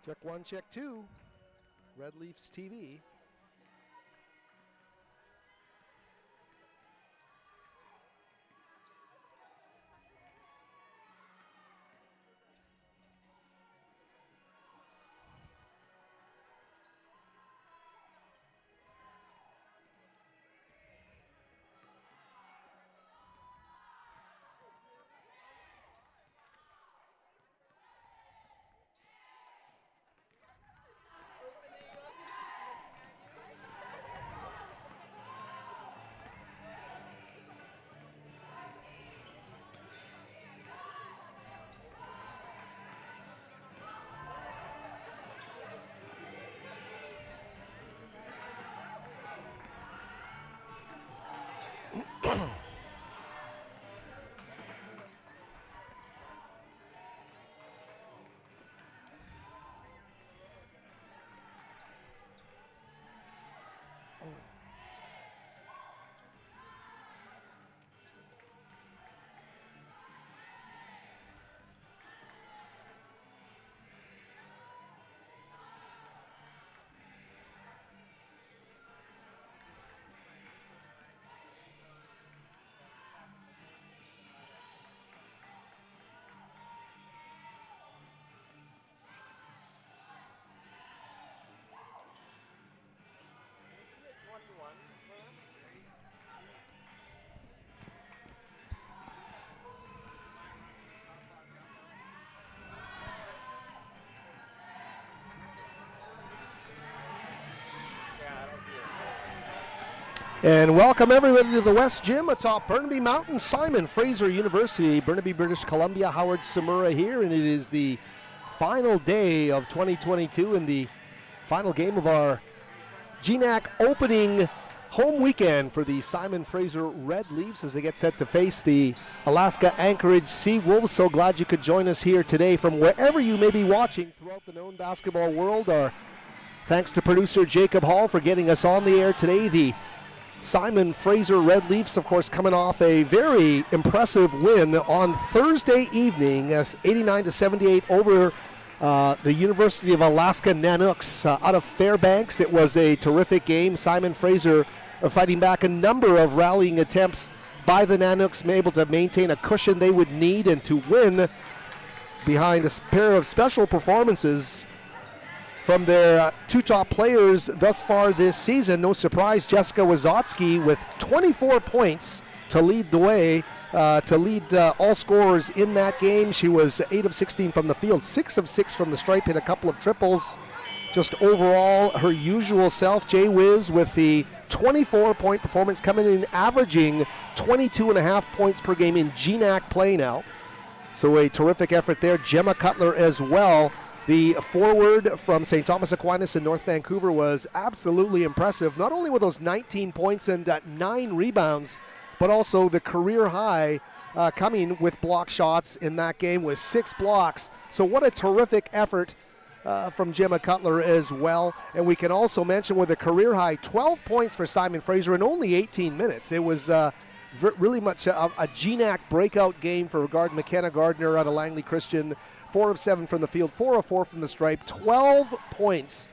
Check 1, check 2. Red Leafs TV. And welcome everybody to the West Gym atop Burnaby Mountain, Simon Fraser University, Burnaby, British Columbia. Howard Samura here, and it is the final day of 2022 and the final game of our GNAC opening home weekend for the Simon Fraser Red Leafs as they get set to face the Alaska Anchorage Sea Wolves. So glad you could join us here today from wherever you may be watching throughout the known basketball world. Our thanks to producer Jacob Hall for getting us on the air today. The Simon Fraser Red Leafs, of course, coming off a very impressive win on Thursday evening as 89-78 over the University of Alaska Nanooks out of Fairbanks. It was a terrific game. Simon Fraser fighting back a number of rallying attempts by the Nanooks, able to maintain a cushion they would need and to win behind a pair of special performances from their two top players thus far this season. No surprise, Jessica Wazotsky with 24 points to lead the way, to lead all scorers in that game. She was 8 of 16 from the field, 6 of 6 from the stripe, hit a couple of triples. Just overall, her usual self. Jay Wiz with the 24-point performance, coming in averaging 22.5 points per game in GNAC play now. So a terrific effort there. Gemma Cutler as well. The forward from St. Thomas Aquinas in North Vancouver was absolutely impressive, not only with those 19 points and 9 rebounds, but also the career high coming with block shots in that game with 6 blocks. So what a terrific effort from Gemma Cutler as well. And we can also mention with a career high 12 points for Simon Fraser in only 18 minutes. It was really much a GNAC breakout game for guard McKenna Gardner out of Langley Christian. 4 of 7 from the field, 4 of 4 from the stripe, 12 points,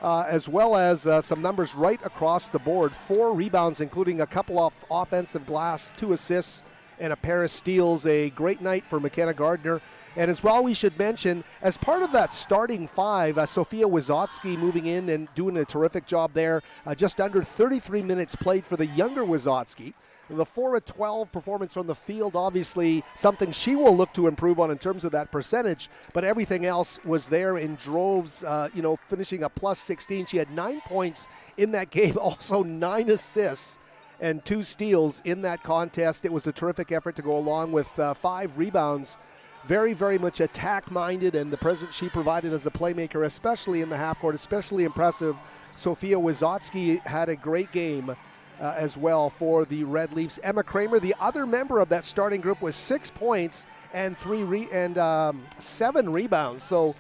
as well as some numbers right across the board. 4 rebounds, including a couple off offensive glass, 2 assists, and a pair of steals. A great night for McKenna Gardner. And as well, we should mention, as part of that starting 5, Sophia Wazotsky moving in and doing a terrific job there. Just under 33 minutes played for the younger Wazotsky. The 4 of 12 performance from the field, obviously something she will look to improve on in terms of that percentage, but everything else was there in droves, finishing a plus 16. She had 9 points in that game, also 9 assists and 2 steals in that contest. It was a terrific effort to go along with 5 rebounds. Very, very much attack-minded, and the presence she provided as a playmaker, especially in the half court, especially impressive. Sophia Wazotsky had a great game as well for the Red Leafs. Emma Kramer, the other member of that starting group, was 6 points and 7 rebounds. So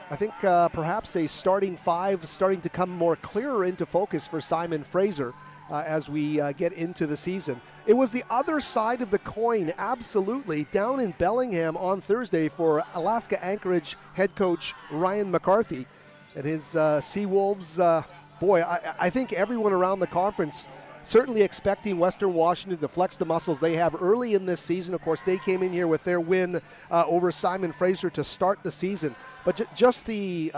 I think perhaps a starting 5 starting to come more clearer into focus for Simon Fraser. as we get into the season. It was the other side of the coin, absolutely, down in Bellingham on Thursday for Alaska Anchorage head coach Ryan McCarthy and his Seawolves. I think everyone around the conference certainly expecting Western Washington to flex the muscles they have early in this season. Of course, they came in here with their win over Simon Fraser to start the season. But just the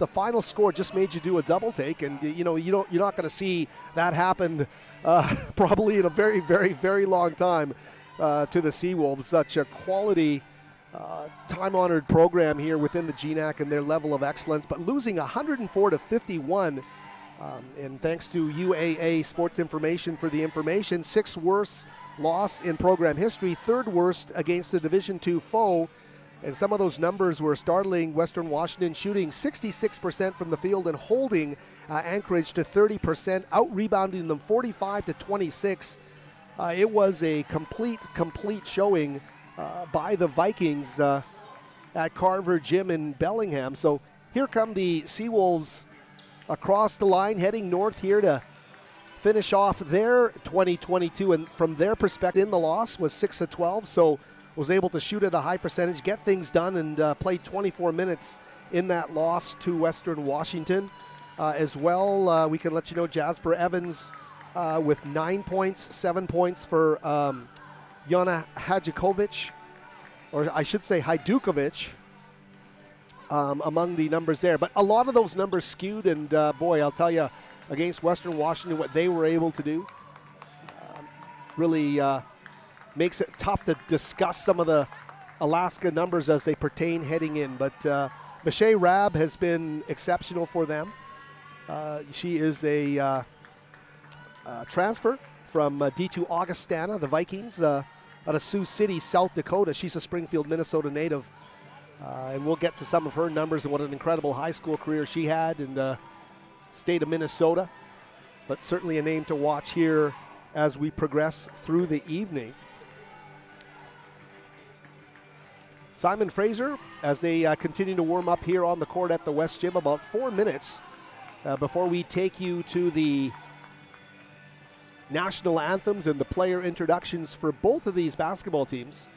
final score just made you do a double take, and you're not going to see that happen probably in a very, very, very long time to the Seawolves. Such a quality, time-honored program here within the GNAC and their level of excellence, but losing 104-51. And thanks to UAA Sports Information for the information, 6th worst loss in program history, 3rd worst against a Division II foe. And some of those numbers were startling. Western Washington shooting 66% from the field and holding Anchorage to 30%, out-rebounding them 45-26. It was a complete showing by the Vikings at Carver Gym in Bellingham. So here come the Seawolves across the line, heading north here to finish off their 2022. And from their perspective, the loss was 6-12, so was able to shoot at a high percentage, get things done, and played 24 minutes in that loss to Western Washington. As well, we can let you know Jasper Evans with 9 points, 7 points for Jana Hadjikovic, or I should say Hajdukovic. Among the numbers there. But a lot of those numbers skewed, and I'll tell you, against Western Washington, what they were able to do really makes it tough to discuss some of the Alaska numbers as they pertain heading in. But Vache Rab has been exceptional for them. She is a transfer from D2 Augustana, the Vikings, out of Sioux City, South Dakota. She's a Springfield, Minnesota native. And we'll get to some of her numbers and what an incredible high school career she had in the state of Minnesota. But certainly a name to watch here as we progress through the evening. Simon Fraser, as they continue to warm up here on the court at the West Gym, about 4 minutes before we take you to the national anthems and the player introductions for both of these basketball teams.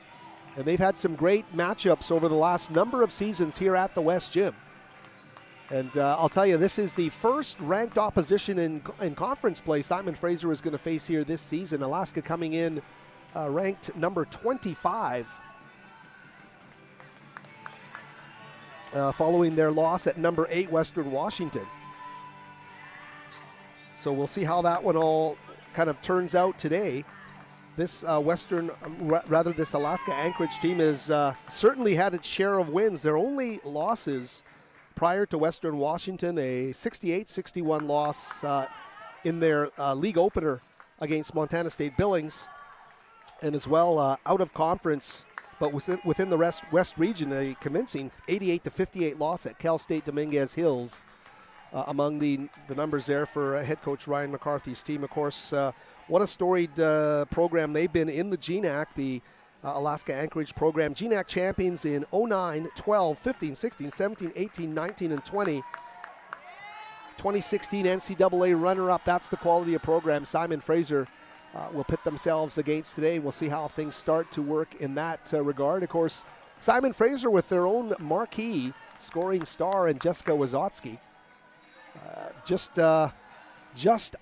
And they've had some great matchups over the last number of seasons here at the West Gym. And I'll tell you, this is the first ranked opposition in conference play Simon Fraser is going to face here this season. Alaska coming in ranked number 25 following their loss at number 8 Western Washington. So we'll see how that one all kind of turns out today. This this Alaska Anchorage team has certainly had its share of wins. Their only losses prior to Western Washington, a 68-61 loss in their league opener against Montana State Billings, and as well out of conference, but within the West region, a convincing 88-58 loss at Cal State Dominguez Hills. Among the numbers there for head coach Ryan McCarthy's team. Of course, what a storied program they've been in the GNAC, the Alaska Anchorage program. GNAC champions in 09, 12, 15, 16, 17, 18, 19, and 20. 2016 NCAA runner-up. That's the quality of program Simon Fraser will pit themselves against today. We'll see how things start to work in that regard. Of course, Simon Fraser with their own marquee scoring star and Jessica Wazotsky. Just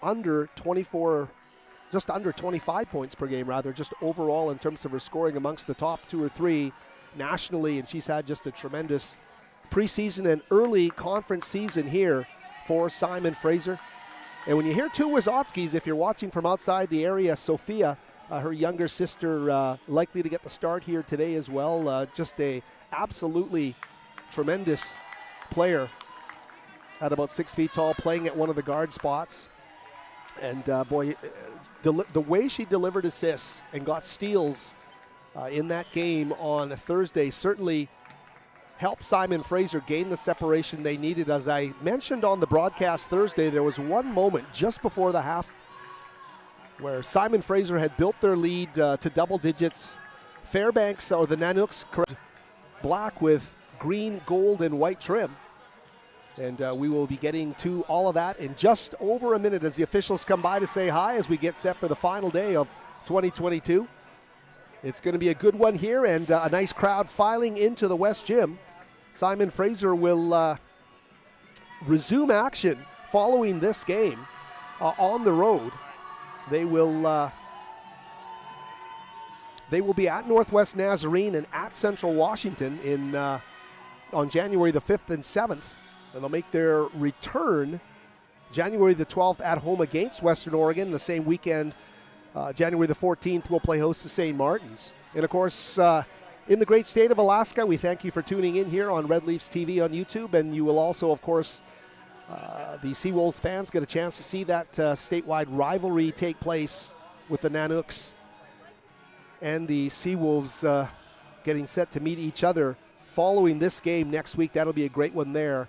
under 25 points per game, rather, just overall in terms of her scoring amongst the top 2 or 3 nationally. And she's had just a tremendous preseason and early conference season here for Simon Fraser. And when you hear 2 Wazotskis, if you're watching from outside the area, Sophia, her younger sister, likely to get the start here today as well. Just a absolutely tremendous player at about 6 feet tall, playing at one of the guard spots. And the way she delivered assists and got steals in that game on Thursday certainly helped Simon Fraser gain the separation they needed. As I mentioned on the broadcast Thursday, there was one moment just before the half where Simon Fraser had built their lead to double digits. Fairbanks, or the Nanooks, black with green, gold, and white trim. And we will be getting to all of that in just over a minute as the officials come by to say hi as we get set for the final day of 2022. It's going to be a good one here, and a nice crowd filing into the West Gym. Simon Fraser will resume action following this game on the road. They will be at Northwest Nazarene and at Central Washington on January the 5th and 7th. And they'll make their return January the 12th at home against Western Oregon. The same weekend, January the 14th, we'll play host to St. Martin's. And, of course, in the great state of Alaska, we thank you for tuning in here on Red Leafs TV on YouTube. And you will also, of course, the Seawolves fans get a chance to see that statewide rivalry take place with the Nanooks and the Seawolves getting set to meet each other following this game next week. That'll be a great one there.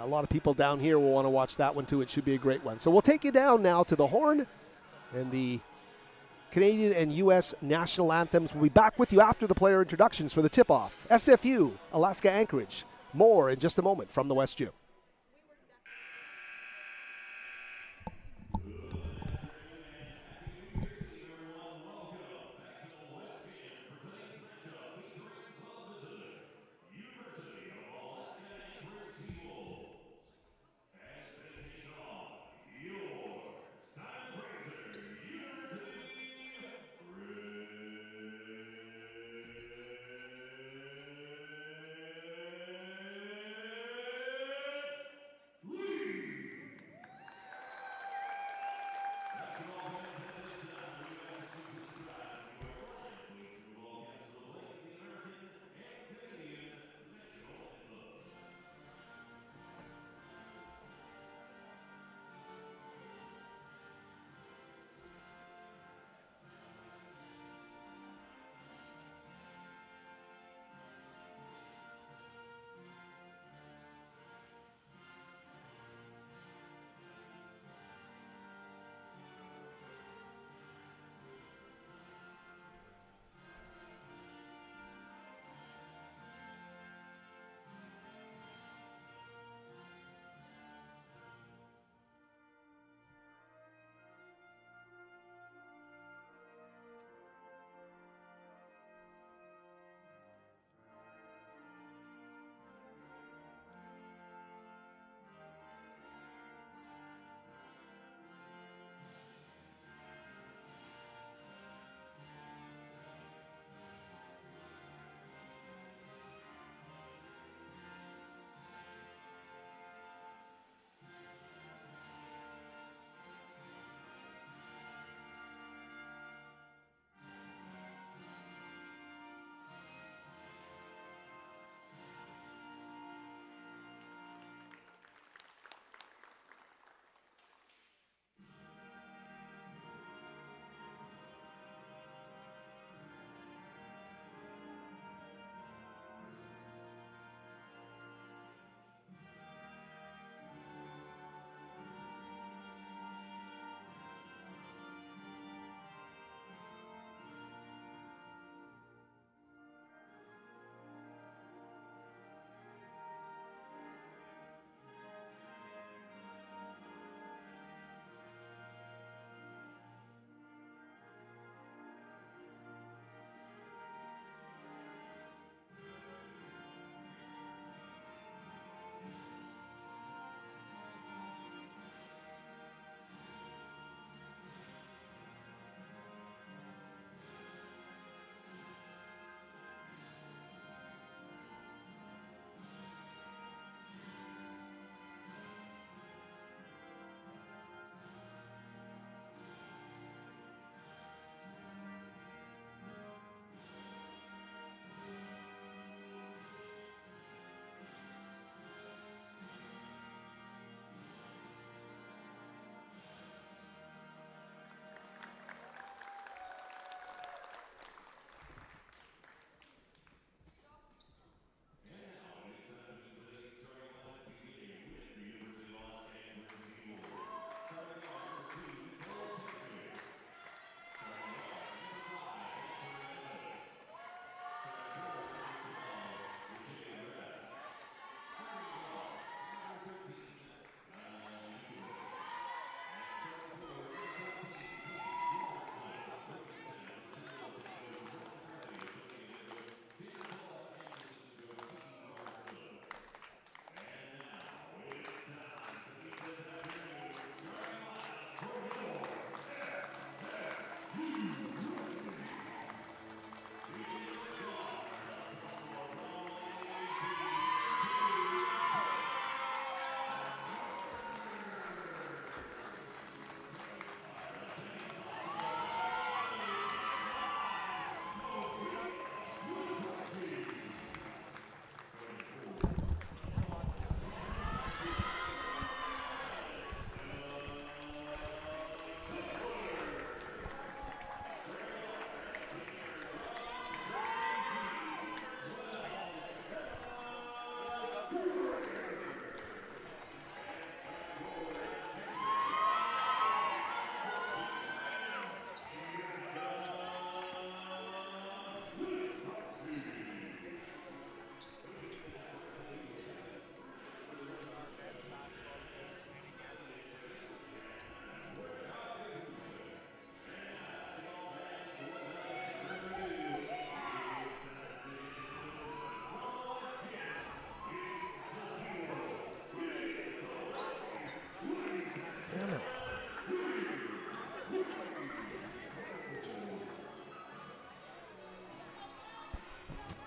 A lot of people down here will want to watch that one too. It should be a great one. So we'll take you down now to the horn and the Canadian and U.S. national anthems. We'll be back with you after the player introductions for the tip-off. SFU, Alaska Anchorage. More in just a moment from the West Gym.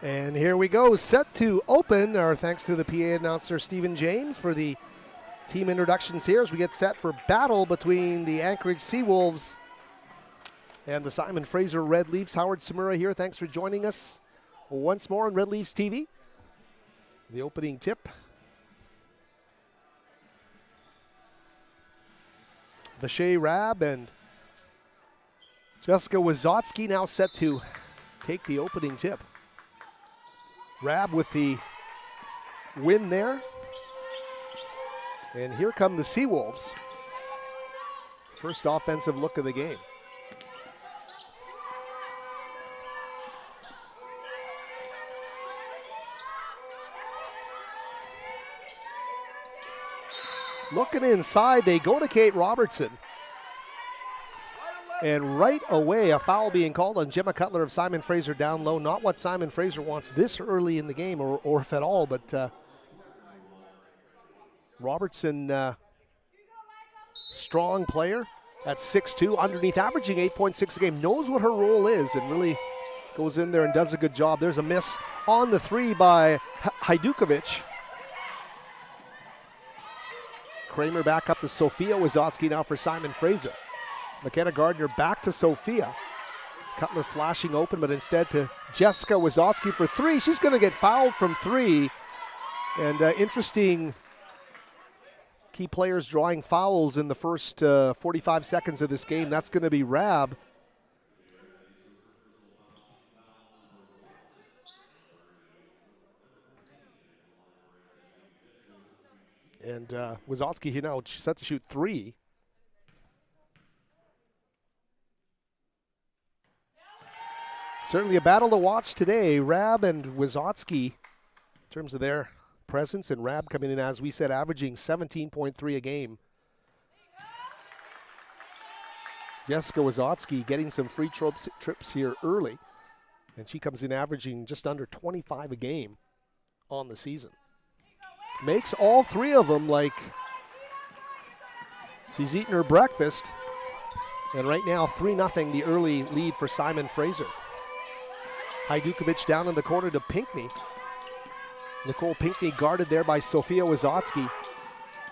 And here we go, set to open. Our thanks to the PA announcer Stephen James for the team introductions here as we get set for battle between the Anchorage Seawolves and the Simon Fraser Red Leafs. Howard Samura here. Thanks for joining us once more on Red Leafs TV. The opening tip. Vache Rab and Jessica Wazotsky now set to take the opening tip. Rab with the win there. And here come the Seawolves. First offensive look of the game. Looking inside, they go to Kate Robertson. And right away, a foul being called on Gemma Cutler of Simon Fraser down low. Not what Simon Fraser wants this early in the game, or if at all, but Robertson, strong player at 6'2", underneath, averaging 8.6 a game, knows what her role is and really goes in there and does a good job. There's a miss on the three by Hajdukovic. Kramer back up to Sophia Wazotsky now for Simon Fraser. McKenna Gardner back to Sophia. Cutler flashing open, but instead to Jessica Wazotsky for three. She's going to get fouled from three. And interesting key players drawing fouls in the first 45 seconds of this game. That's going to be Rab. And Wazotsky here now set to shoot three. Certainly a battle to watch today. Rab and Wazotsky in terms of their presence, and Rab coming in, as we said, averaging 17.3 a game. Jessica Wazotsky getting some free trips here early, and she comes in averaging just under 25 a game on the season. Makes all three of them like she's eating her breakfast. And right now, 3-0, the early lead for Simon Fraser. Hajdukovic down in the corner to Pinckney. Nicole Pinckney guarded there by Sophia Wazotsky.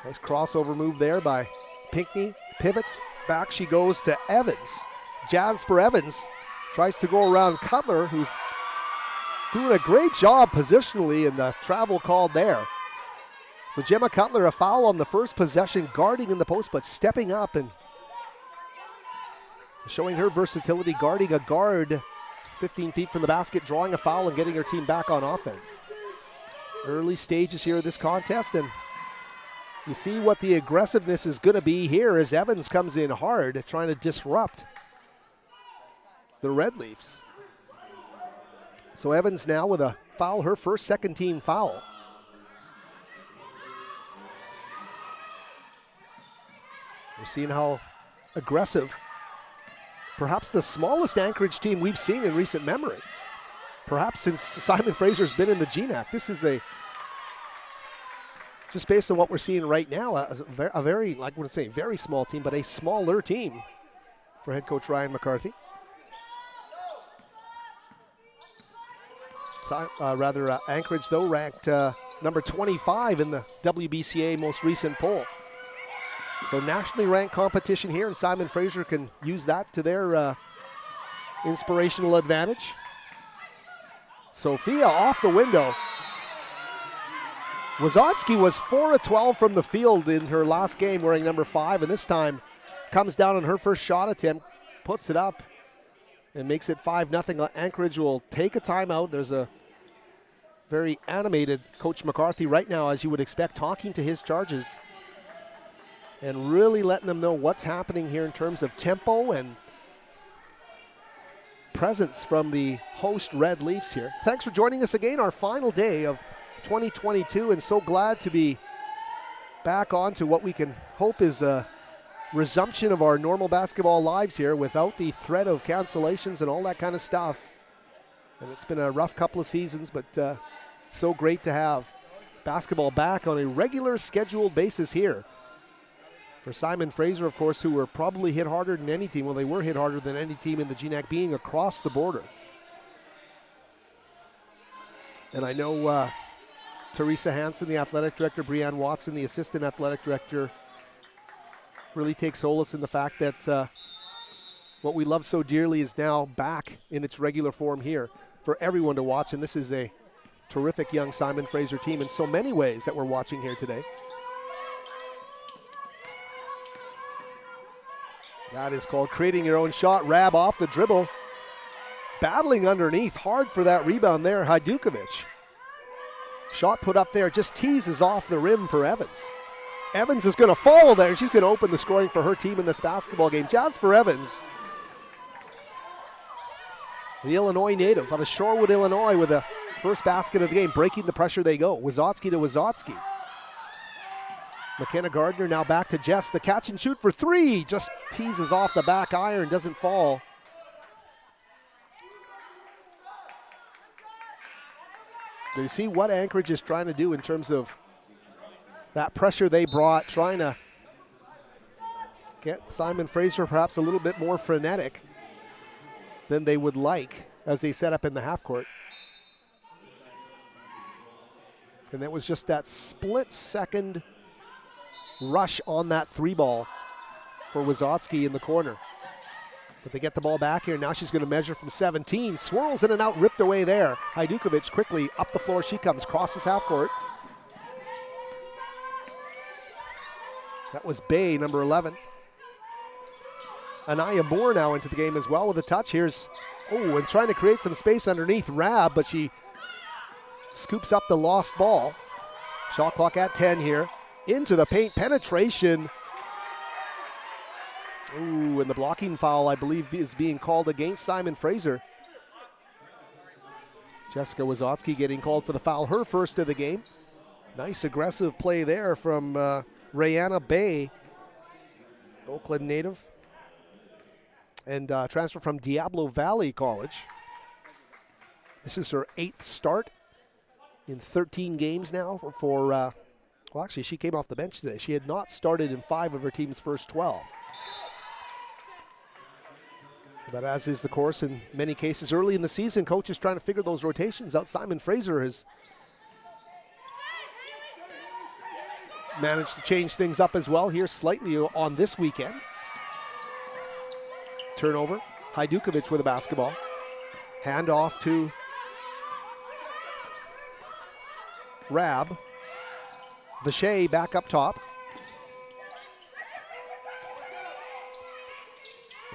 Nice crossover move there by Pinckney. Pivots, back she goes to Evans. Jazz for Evans. Tries to go around Cutler, who's doing a great job positionally, and the travel called there. So Gemma Cutler, a foul on the first possession, guarding in the post, but stepping up and showing her versatility, guarding a guard 15 feet from the basket, drawing a foul and getting her team back on offense. Early stages here of this contest, and you see what the aggressiveness is going to be here as Evans comes in hard, trying to disrupt the Red Leafs. So Evans now with a foul, her first second team foul. We're seeing how aggressive, perhaps the smallest Anchorage team we've seen in recent memory. Perhaps since Simon Fraser's been in the GNAC. This is just based on what we're seeing right now, a very, I wouldn't say very small team, but a smaller team for head coach Ryan McCarthy. Anchorage, though, ranked number 25 in the WBCA most recent poll. So nationally ranked competition here, and Simon Fraser can use that to their inspirational advantage. Sophia off the window. Wazotsky was 4 of 12 from the field in her last game wearing number 5, and this time comes down on her first shot attempt, puts it up, and makes it 5-0. Anchorage will take a timeout. There's a very animated Coach McCarthy right now, as you would expect, talking to his charges and really letting them know what's happening here in terms of tempo and presence from the host Red Leafs here. Thanks for joining us again, our final day of 2022, and so glad to be back on to what we can hope is a resumption of our normal basketball lives here without the threat of cancellations and all that kind of stuff. And it's been a rough couple of seasons, but so great to have basketball back on a regular scheduled basis here. For Simon Fraser, of course, who were probably hit harder than any team. Well, they were hit harder than any team in the GNAC, being across the border. And I know Teresa Hansen, the athletic director, Brianne Watson, the assistant athletic director, really take solace in the fact that what we love so dearly is now back in its regular form here for everyone to watch. And this is a terrific young Simon Fraser team in so many ways that we're watching here today. That is called creating your own shot. Rab off the dribble. Battling underneath. Hard for that rebound there. Hajdukovic. Shot put up there. Just teases off the rim for Evans. Evans is going to follow there. She's going to open the scoring for her team in this basketball game. Jasper Evans, the Illinois native out of Shorewood, Illinois, with the first basket of the game. Breaking the pressure they go. Wazowski to Wazowski. McKenna Gardner now back to Jess. The catch and shoot for three. Just teases off the back iron. Doesn't fall. Do you see what Anchorage is trying to do in terms of that pressure they brought, trying to get Simon Fraser perhaps a little bit more frenetic than they would like as they set up in the half court. And that was just that split second rush on that three ball for Wazowski in the corner. But they get the ball back here. Now she's going to measure from 17. Swirls in and out, ripped away there. Hajdukovic quickly up the floor. She comes, crosses half court. That was Bay, number 11. Anaya Moore now into the game as well with a touch. Here's, and trying to create some space underneath Rab, but she scoops up the lost ball. Shot clock at 10 here. Into the paint, penetration. And the blocking foul, I believe, is being called against Simon Fraser. Jessica Wazowski getting called for the foul, her first of the game. Nice aggressive play there from Rayanna Bay, Oakland native, and transfer from Diablo Valley College. This is her 8th start in 13 games now for well, actually, she came off the bench today. She had not started in 5 of her team's first 12. But as is the course in many cases early in the season, coaches trying to figure those rotations out. Simon Fraser has managed to change things up as well here slightly on this weekend. Turnover. Hajdukovic with a basketball. Hand off to Rab. Vache back up top.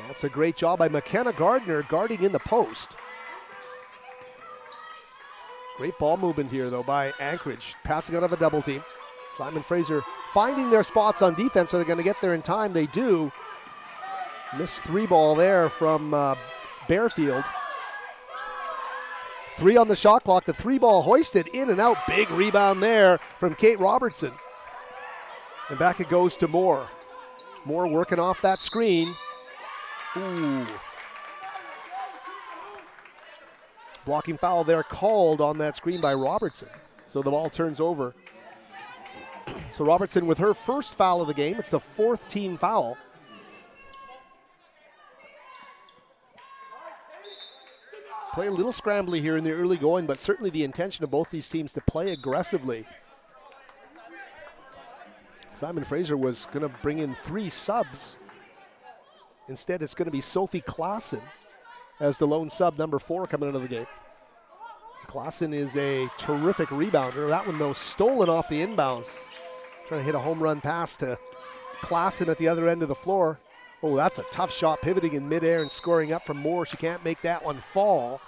That's a great job by McKenna Gardner guarding in the post. Great ball movement here, though, by Anchorage. Passing out of a double team. Simon Fraser finding their spots on defense, so they're going to get there in time. They do. Missed three ball there from Bearfield. 3 on the shot clock. The 3 ball hoisted in and out. Big rebound there from Kate Robertson. And back it goes to Moore. Moore working off that screen. Blocking foul there called on that screen by Robertson. So the ball turns over. So Robertson with her first foul of the game. It's the 4th team foul. Play a little scrambly here in the early going, but certainly the intention of both these teams to play aggressively. Simon Fraser was going to bring in 3 subs. Instead, it's going to be Sophie Klassen as the lone sub, number 4, coming into the game. Klassen is a terrific rebounder. That one, though, stolen off the inbounds. Trying to hit a home run pass to Klassen at the other end of the floor. Oh, that's a tough shot, pivoting in midair and scoring up from Moore. She can't make that one fall.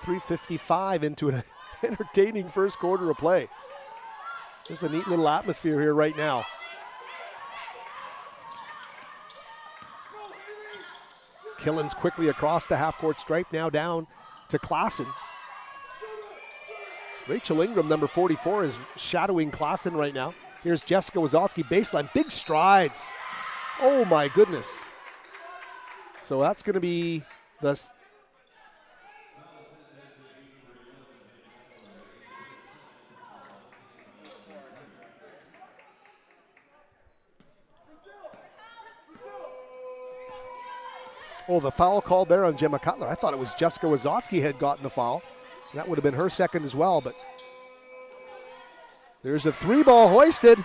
3:55 into an entertaining first quarter of play. There's a neat little atmosphere here right now. Killens quickly across the half-court stripe, now down to Klassen. Rachel Ingram, number 44, is shadowing Klassen right now. Here's Jessica Wazowski, baseline, big strides. Oh my goodness. So that's going to be the... Oh, the foul called there on Gemma Cutler. I thought it was Jessica Wazowski had gotten the foul. That would have been her second as well, but there's a 3-ball hoisted.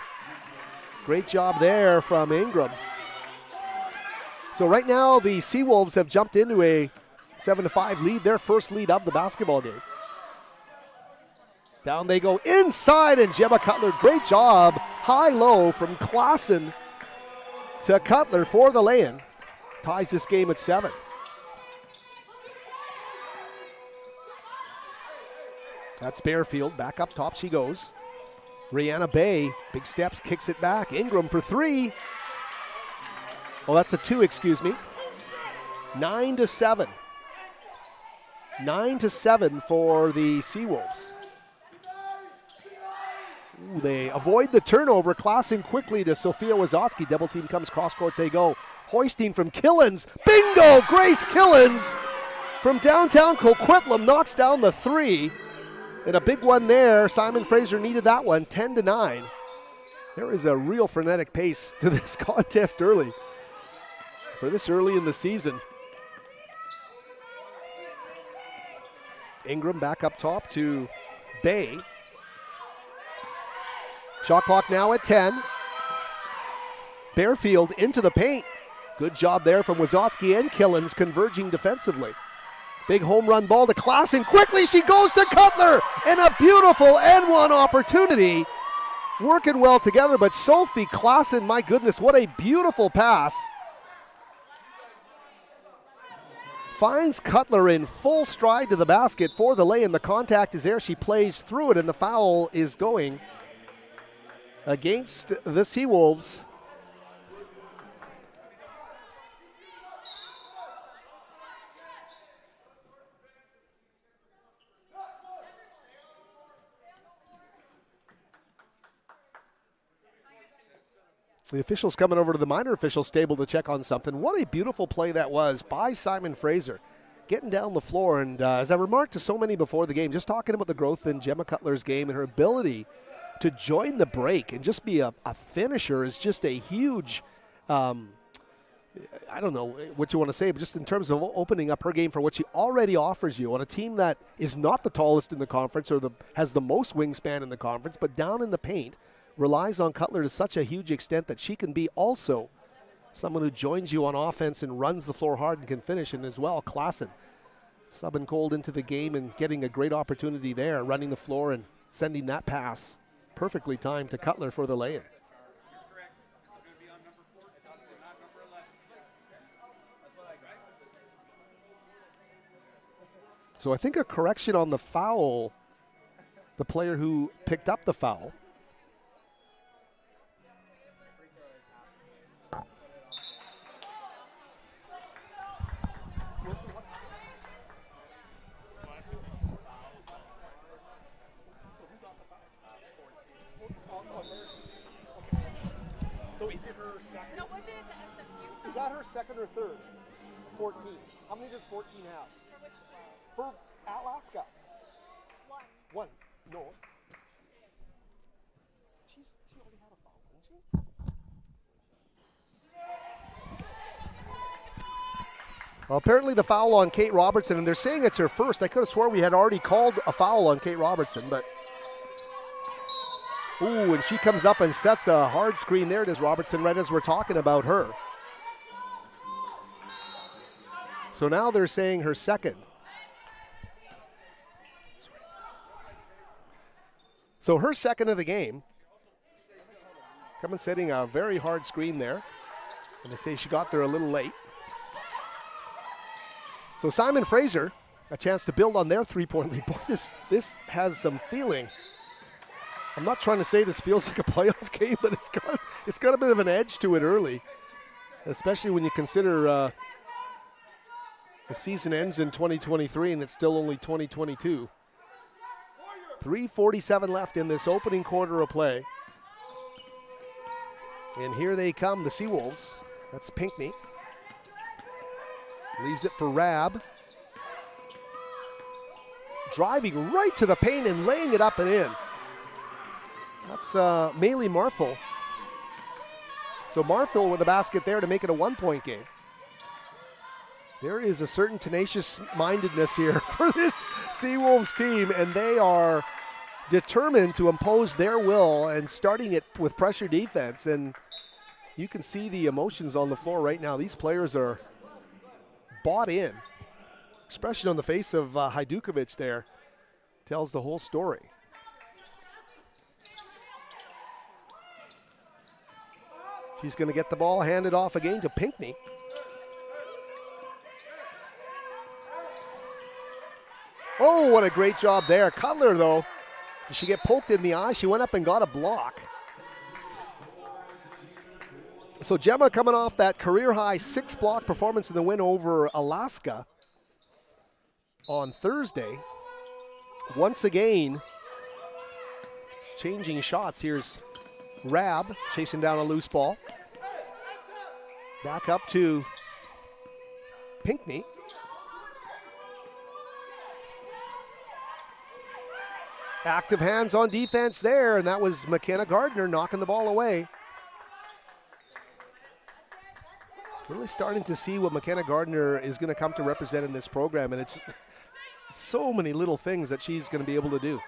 Great job there from Ingram. So right now the Seawolves have jumped into a 7-5 lead, their first lead of the basketball game. Down they go inside, and Gemma Cutler, great job, high-low from Klassen to Cutler for the lay-in. Ties this game at 7. That's Bearfield, back up top she goes. Rihanna Bay, big steps, kicks it back. Ingram for 3. Oh, that's a 2, excuse me. 9-7. 9-7 for the Seawolves. Ooh, they avoid the turnover. Klassen quickly to Sophia Wazotsky. Double team comes cross court. They go. Hoisting from Killens. Bingo! Grace Killens from downtown Coquitlam knocks down the 3. And a big one there. Simon Fraser needed that one. 10-9. There is a real frenetic pace to this contest early. For this early in the season. Ingram back up top to Bay. Shot clock now at 10. Bearfield into the paint. Good job there from Wazotsky and Killens converging defensively. Big home run ball to Klassen. Quickly she goes to Cutler. And a beautiful N1 opportunity. Working well together, but Sophie Klassen, my goodness, what a beautiful pass. Finds Cutler in full stride to the basket for the lay-in. The contact is there. She plays through it, and the foul is going against the Seawolves. The officials coming over to the minor officials table to check on something. What a beautiful play that was by Simon Fraser. Getting down the floor, and as I remarked to so many before the game, just talking about the growth in Gemma Cutler's game and her ability to join the break and just be a finisher is just a huge, I don't know what you want to say, but just in terms of opening up her game for what she already offers you on a team that is not the tallest in the conference or has the most wingspan in the conference, but down in the paint, relies on Cutler to such a huge extent that she can be also someone who joins you on offense and runs the floor hard and can finish. And as well, Klassen subbing cold into the game and getting a great opportunity there, running the floor and sending that pass perfectly timed to Cutler for the lay-in. So I think a correction on the foul, the player who picked up the foul. So is it her second? No, was it at the SFU? Is that her second or third? 14. How many does 14 have? For which 12? For Alaska. One. No. She already had a foul, didn't she? Well, apparently the foul on Kate Robertson, and they're saying it's her first. I could have swore we had already called a foul on Kate Robertson, but ooh, and she comes up and sets a hard screen. There it is, Robertson, right as we're talking about her. So now they're saying her second. So her second of the game. Coming setting a very hard screen there. And they say she got there a little late. So Simon Fraser, a chance to build on their three-point lead. Boy, this has some feeling. I'm not trying to say this feels like a playoff game, but it's got a bit of an edge to it early, especially when you consider the season ends in 2023 and it's still only 2022. 3:47 left in this opening quarter of play. And here they come, the Seawolves. That's Pinckney. Leaves it for Rab. Driving right to the paint and laying it up and in. That's Maylee Marfil. So Marfil with the basket there to make it a 1-point game. There is a certain tenacious-mindedness here for this Seawolves team, and they are determined to impose their will and starting it with pressure defense. And you can see the emotions on the floor right now. These players are bought in. Expression on the face of Hajdukovic there tells the whole story. She's going to get the ball handed off again to Pinckney. Oh, what a great job there. Cutler, though, did she get poked in the eye? She went up and got a block. So Gemma coming off that career-high 6-block performance in the win over Alaska on Thursday. Once again, changing shots. Here's Rab chasing down a loose ball. Back up to Pinckney. Active hands on defense there, and that was McKenna Gardner knocking the ball away. Really starting to see what McKenna Gardner is going to come to represent in this program, and it's so many little things that she's going to be able to do.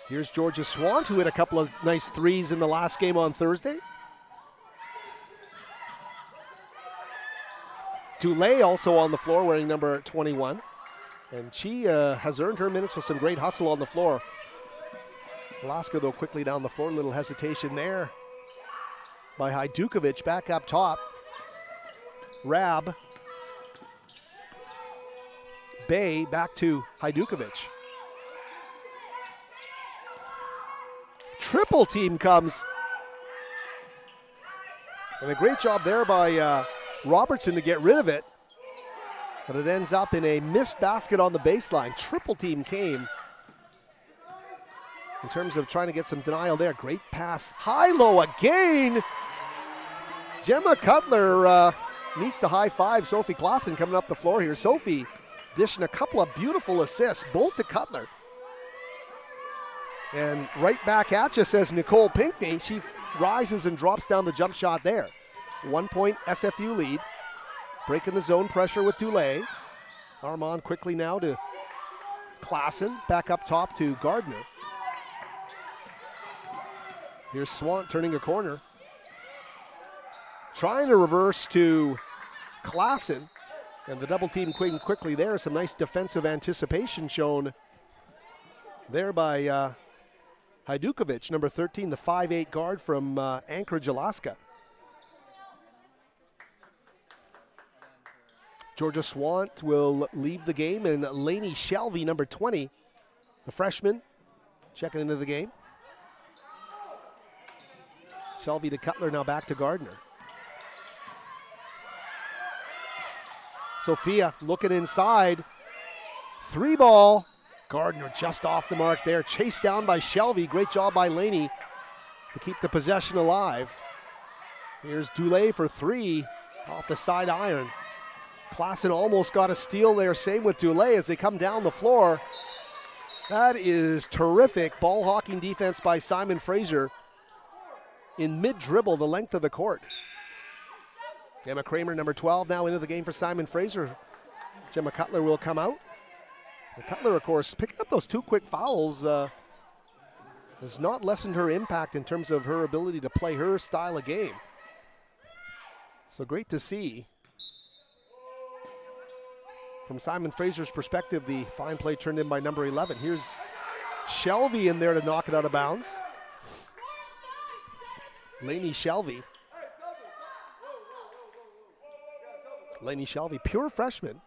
Here's Georgia Swant, who hit a couple of nice threes in the last game on Thursday. Dulé also on the floor wearing number 21. And she has earned her minutes with some great hustle on the floor. Alaska, though, quickly down the floor. A little hesitation there by Hajdukovic. Back up top. Rab. Bay back to Hajdukovic. Triple team comes. And a great job there by Robertson to get rid of it. But it ends up in a missed basket on the baseline. Triple team came in terms of trying to get some denial there. Great pass. High-low again. Gemma Cutler needs to high-five Sophie Klassen coming up the floor here. Sophie dishing a couple of beautiful assists, both to Cutler. And right back at you, says Nicole Pinckney. She rises and drops down the jump shot there. 1 point SFU lead. Breaking the zone pressure with Dulé. Armand quickly now to Klassen. Back up top to Gardner. Here's Swant turning a corner. Trying to reverse to Klassen. And the double team quickly there. Some nice defensive anticipation shown there by Hajdukovic, number 13, the 5'8" guard from Anchorage, Alaska. Georgia Swant will leave the game, and Lainey Shelby, number 20, the freshman, checking into the game. Shelby to Cutler, now back to Gardner. Sophia looking inside. 3-ball. Gardner just off the mark there. Chased down by Shelby. Great job by Lainey to keep the possession alive. Here's Dulé for 3 off the side iron. Klassen almost got a steal there. Same with Dulé as they come down the floor. That is terrific ball hawking defense by Simon Fraser in mid-dribble, the length of the court. Emma Kramer, number 12, now into the game for Simon Fraser. Gemma Cutler will come out. And Cutler, of course, picking up those 2 quick fouls has not lessened her impact in terms of her ability to play her style of game. So great to see. From Simon Fraser's perspective, the fine play turned in by number 11. Here's Shelby in there to knock it out of bounds. Lainey Shelby. Lainey Shelby, pure freshman.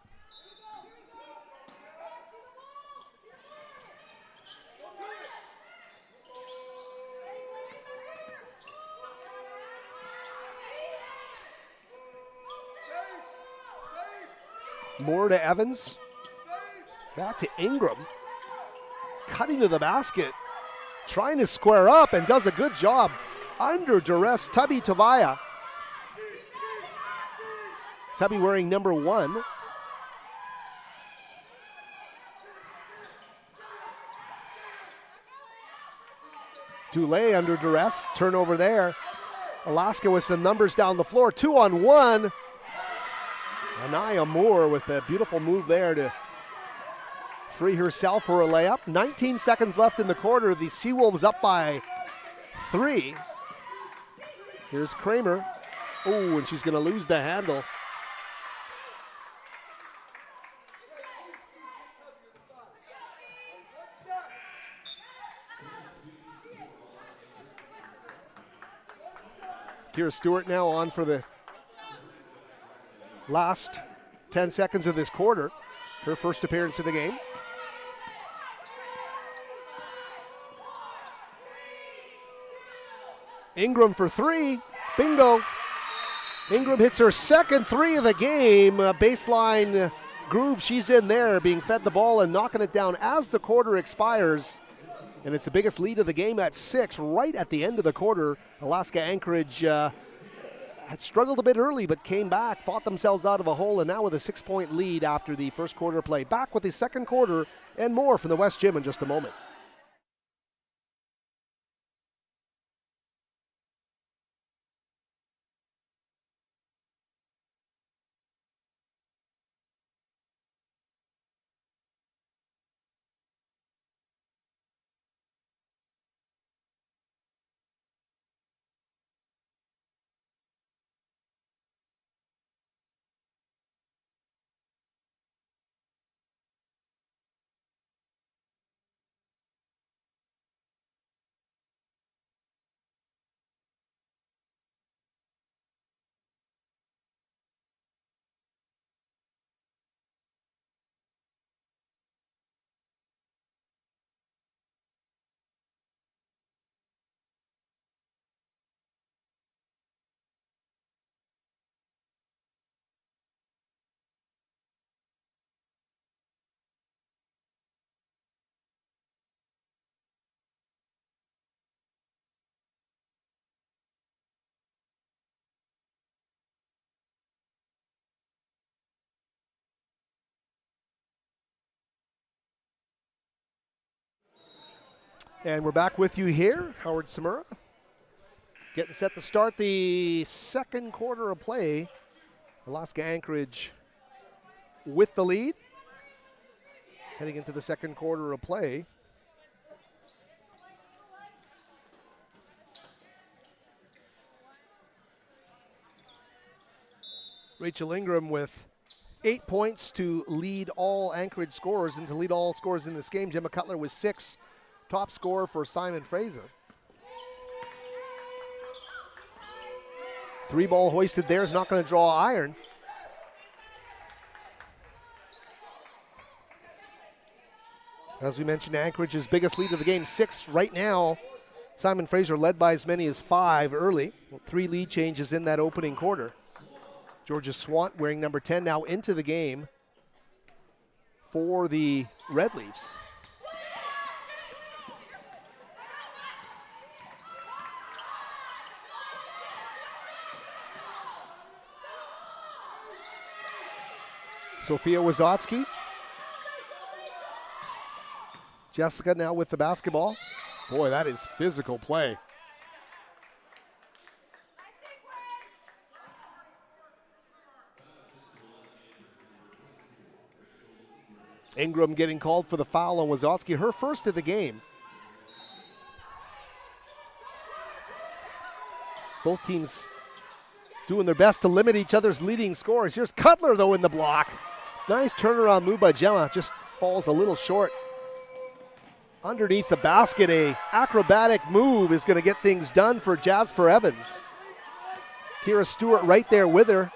More to Evans. Back to Ingram. Cutting to the basket. Trying to square up and does a good job. Under duress, Tubby Tavaya. Tubby wearing number 1. Dulé under duress. Turnover there. Alaska with some numbers down the floor. 2-on-1. Anaya Moore with a beautiful move there to free herself for a layup. 19 seconds left in the quarter. The Seawolves up by 3. Here's Kramer. Oh, and she's going to lose the handle. Kira Stewart now on for the last 10 seconds of this quarter. Her first appearance of the game. Ingram for 3. Bingo. Ingram hits her second 3 of the game. Baseline groove, she's in there, being fed the ball and knocking it down as the quarter expires. And it's the biggest lead of the game at 6, right at the end of the quarter. Alaska Anchorage had struggled a bit early, but came back, fought themselves out of a hole, and now with a 6-point lead after the first quarter play. Back with the second quarter and more from the West Gym in just a moment. And we're back with you here, Howard Samura. Getting set to start the second quarter of play. Alaska Anchorage with the lead. Heading into the second quarter of play. Rachel Ingram with 8 points to lead all Anchorage scorers and to lead all scorers in this game. Gemma Cutler with 6. Top scorer for Simon Fraser. 3 ball hoisted there is not going to draw iron. As we mentioned, Anchorage's biggest lead of the game, 6 right now. Simon Fraser led by as many as 5 early. 3 lead changes in that opening quarter. Georgia Swant wearing number 10 now into the game for the Red Leafs. Sophia Wazotsky. Jessica now with the basketball. Boy, that is physical play. Ingram getting called for the foul on Wazotsky, her first of the game. Both teams doing their best to limit each other's leading scores. Here's Cutler, though, in the block. Nice turnaround move by Gemma, just falls a little short. Underneath the basket, a acrobatic move is going to get things done for Jasper Evans. Kira Stewart right there with her.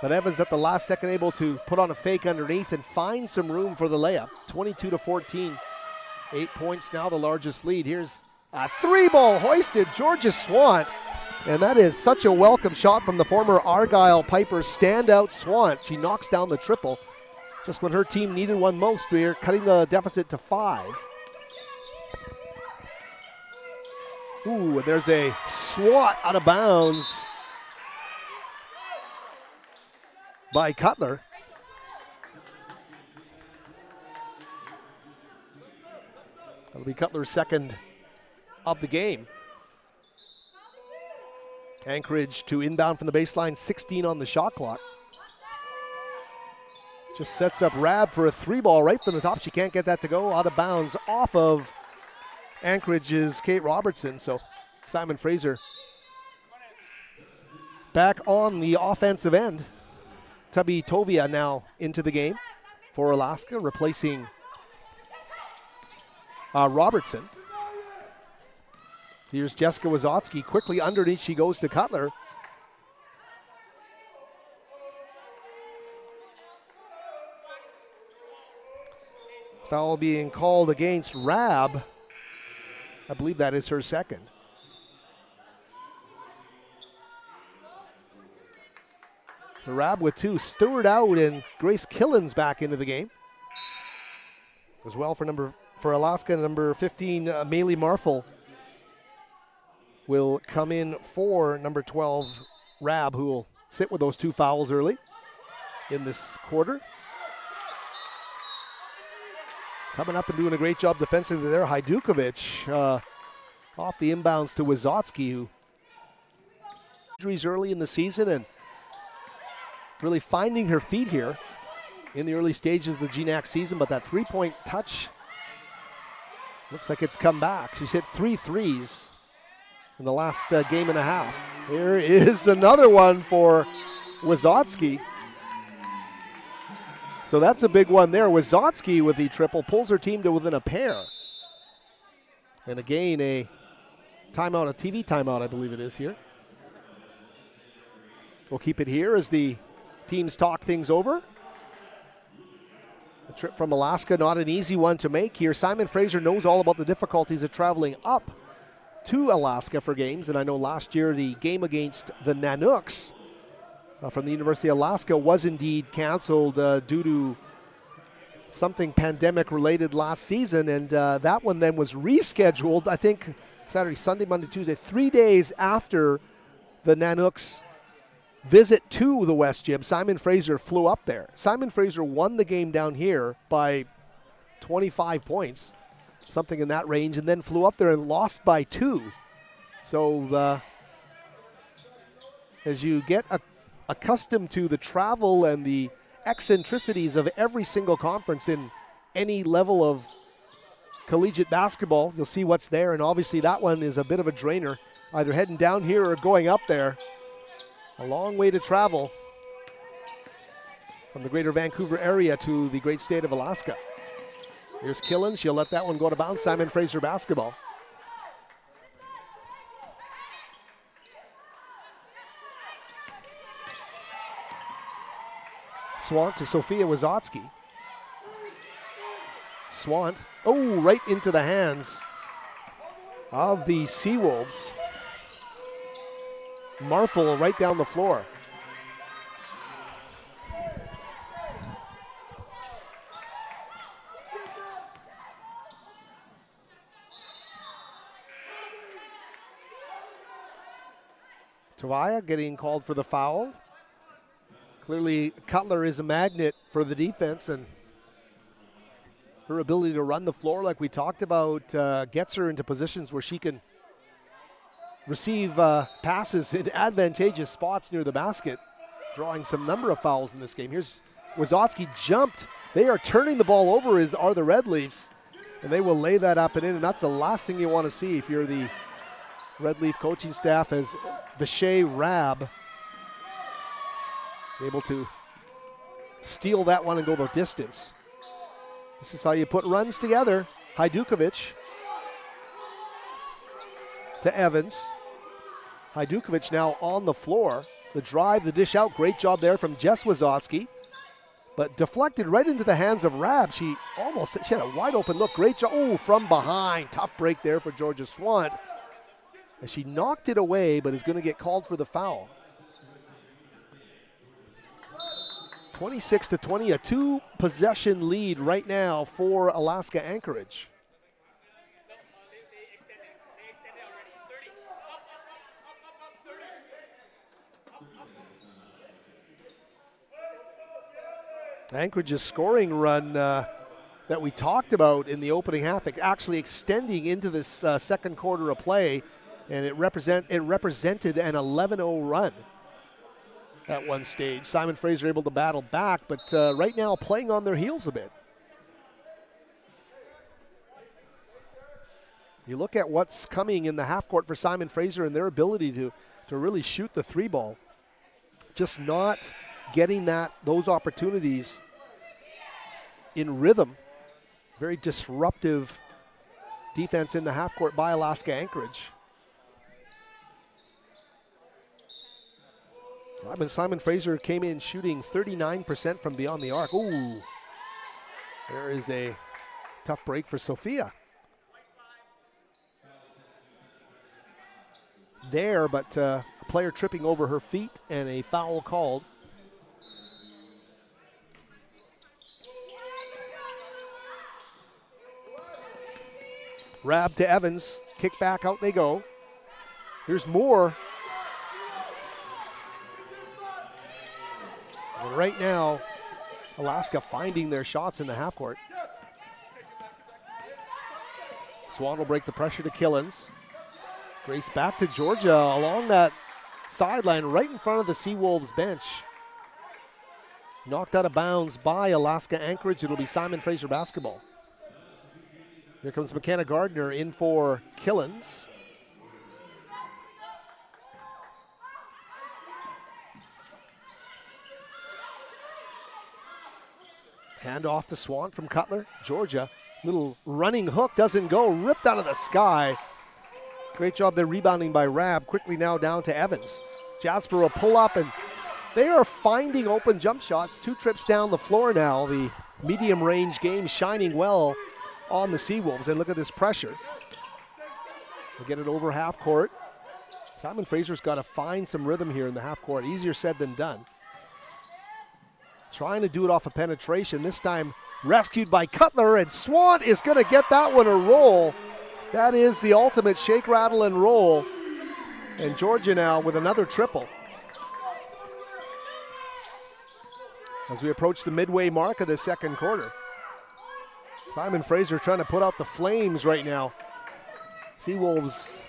But Evans at the last second able to put on a fake underneath and find some room for the layup. 22-14. 8 points now, the largest lead. Here's a 3-ball hoisted, Georgia Swant. And that is such a welcome shot from the former Argyle Pipers standout Swant. She knocks down the triple just when her team needed one most. We are cutting the deficit to 5. Ooh, there's a swat out of bounds by Cutler. That'll be Cutler's second of the game. Anchorage to inbound from the baseline, 16 on the shot clock. Just sets up Rab for a 3-ball right from the top. She can't get that to go. Out of bounds off of Anchorage's Kate Robertson. So Simon Fraser back on the offensive end. Tubby Tovia now into the game for Alaska, replacing Robertson. Here's Jessica Wazotsky. Quickly underneath she goes to Cutler. Foul being called against Rab. I believe that is her second. So Rab with 2. Stewart out and Grace Killens back into the game. As well for Alaska, number 15, Maylee Marfel will come in for number 12, Rab, who will sit with those 2 fouls early in this quarter. Coming up and doing a great job defensively there, Hajdukovic off the inbounds to Wazotsky, who injuries early in the season and really finding her feet here in the early stages of the GNAC season, but that 3-point touch looks like it's come back. She's hit 3 threes in the last game and a half. Here is another one for Wazotsky. So that's a big one there. Wazotsky with the triple pulls her team to within a pair. And again, a timeout, a TV timeout, I believe it is here. We'll keep it here as the teams talk things over. The trip from Alaska, not an easy one to make here. Simon Fraser knows all about the difficulties of traveling up to Alaska for games. And I know last year the game against the Nanooks from the University of Alaska was indeed canceled due to something pandemic related last season. And that one then was rescheduled, I think, Saturday, Sunday, Monday, Tuesday, 3 days after the Nanooks visit to the West Gym. Simon Fraser flew up there. Simon Fraser won the game down here by 25 points, something in that range, and then flew up there and lost by 2. So as you get accustomed to the travel and the eccentricities of every single conference in any level of collegiate basketball, you'll see what's there, and obviously that one is a bit of a drainer, either heading down here or going up there. A long way to travel from the greater Vancouver area to the great state of Alaska. Here's Killen. She'll let that one go to bounds. Simon Fraser basketball. Swant to Sophia Wazotsky. Swant, right into the hands of the Seawolves. Marfel right down the floor. Tavia getting called for the foul. Clearly, Cutler is a magnet for the defense, and her ability to run the floor, like we talked about, gets her into positions where she can receive passes in advantageous spots near the basket, drawing some number of fouls in this game. Here's Wazotsky jumped. They are turning the ball over, are the Red Leafs, and they will lay that up and in, and that's the last thing you want to see if you're the Red Leaf coaching staff, as Vishay Rab able to steal that one and go the distance. This is how you put runs together. Hajdukovic to Evans. Hajdukovic now on the floor. The drive, the dish out, great job there from Jess Wazotsky, but deflected right into the hands of Rab. She had a wide open look. Great job. From behind. Tough break there for Georgia Swant, as she knocked it away, but is going to get called for the foul. 26-20, a 2-possession lead right now for Alaska Anchorage. Anchorage's scoring run that we talked about in the opening half, actually extending into this second quarter of play, and it represented an 11-0 run. at one stage. Simon Fraser able to battle back, but right now playing on their heels a bit. You look at what's coming in the half court for Simon Fraser and their ability to really shoot the three ball. Just not getting those opportunities in rhythm. Very disruptive defense in the half court by Alaska Anchorage. Simon Fraser came in shooting 39% from beyond the arc. Ooh, there is a tough break for Sophia. There, but a player tripping over her feet and a foul called. Rab to Evans, kick back, out they go. Here's Moore. And right now, Alaska finding their shots in the half court. Swan will break the pressure to Killens. Grace back to Georgia along that sideline right in front of the Seawolves bench. Knocked out of bounds by Alaska Anchorage. It'll be Simon Fraser basketball. Here comes McKenna Gardner in for Killens. Hand off to Swan from Cutler. Georgia, little running hook, doesn't go. Ripped out of the sky. Great job there rebounding by Rab. Quickly now down to Evans. Jasper will pull up, and they are finding open jump shots. 2 trips down the floor now. The medium range game shining well on the Seawolves. And look at this pressure. They get it over half court. Simon Fraser's got to find some rhythm here in the half court. Easier said than done. Trying to do it off a penetration. This time rescued by Cutler, and Swan is going to get that one a roll. That is the ultimate shake, rattle, and roll. And Georgia now with another triple. As we approach the midway mark of the second quarter. Simon Fraser trying to put out the flames right now. Seawolves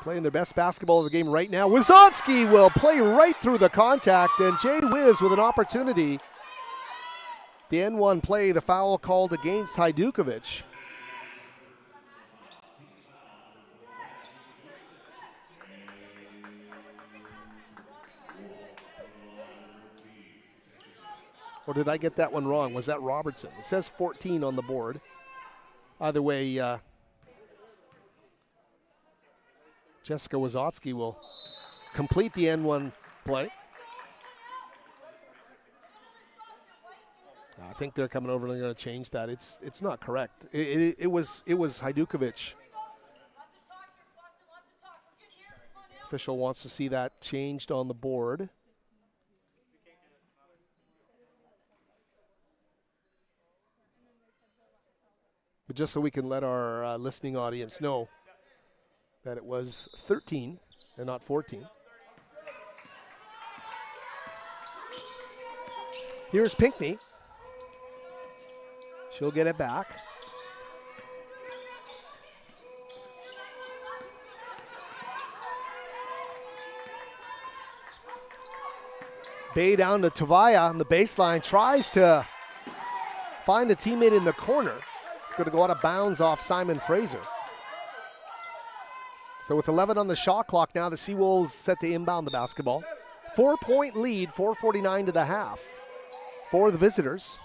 playing their best basketball of the game right now. Wysocki will play right through the contact, and Jay Wiz with an opportunity. The N1 play, the foul called against Hajdukovic. Or did I get that one wrong? Was that Robertson? It says 14 on the board. Either way, Jessica Wysocki will complete the N1 play. I think they're coming over and they're going to change that. It's not correct. It was Hajdukovic. Official wants to see that changed on the board. But just so we can let our listening audience know that it was 13 and not 14. Here's Pinckney. She'll get it back. Bay down to Tavaya on the baseline. Tries to find a teammate in the corner. It's going to go out of bounds off Simon Fraser. So with 11 on the shot clock now, the Seawolves set to inbound the basketball. 4-point lead, 4:49 to the half for the visitors.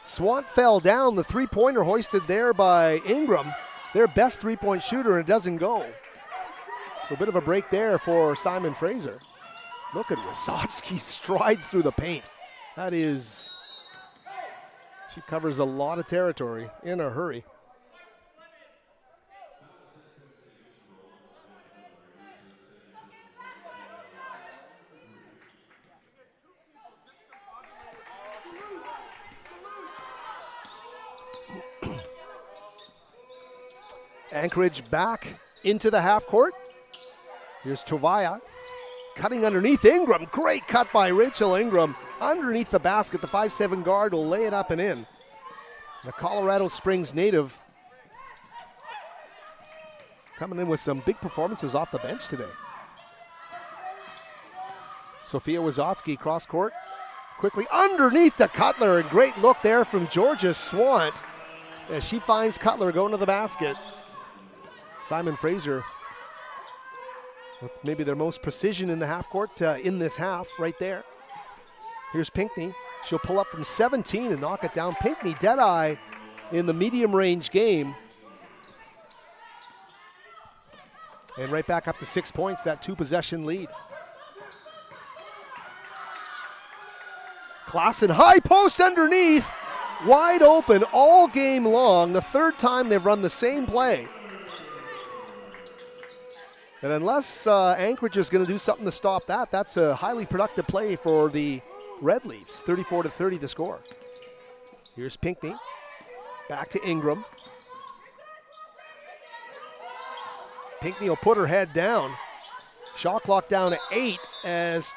Swant fell down. The three-pointer hoisted there by Ingram. Their best three-point shooter, and it doesn't go. So a bit of a break there for Simon Fraser. Look at Wysocki strides through the paint. That is, she covers a lot of territory in a hurry. Anchorage back into the half court. Here's Tavaya cutting underneath Ingram. Great cut by Rachel Ingram underneath the basket. The 5'7" guard will lay it up and in. The Colorado Springs native coming in with some big performances off the bench today. Sophia Wazotsky cross court. Quickly underneath to Cutler, and great look there from Georgia Swant as she finds Cutler going to the basket. Simon Fraser with maybe their most precision in the half court in this half right there. Here's Pinckney. She'll pull up from 17 and knock it down. Pinckney, dead-eye in the medium range game. And right back up to 6 points, that 2-possession lead. Klassen, high post underneath, wide open all game long. The third time they've run the same play. And unless Anchorage is going to do something to stop that, that's a highly productive play for the Red Leafs. 34-30 the score. Here's Pinckney, back to Ingram. Pinckney will put her head down. Shot clock down to 8 as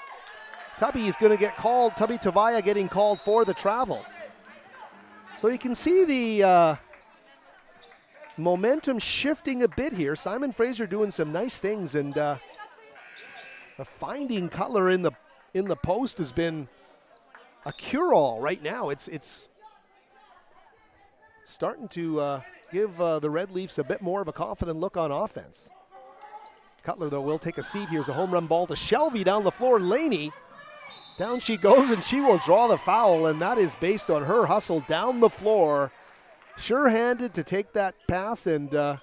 Tubby is going to get called. Tubby Tavaya getting called for the travel. So you can see the momentum shifting a bit here. Simon Fraser doing some nice things, and finding Cutler in the post has been a cure-all right now. It's starting to give the Red Leafs a bit more of a confident look on offense. Cutler, though, will take a seat. Here's a home run ball to Shelby down the floor. Laney, down she goes, and she will draw the foul, and that is based on her hustle down the floor. Sure-handed to take that pass and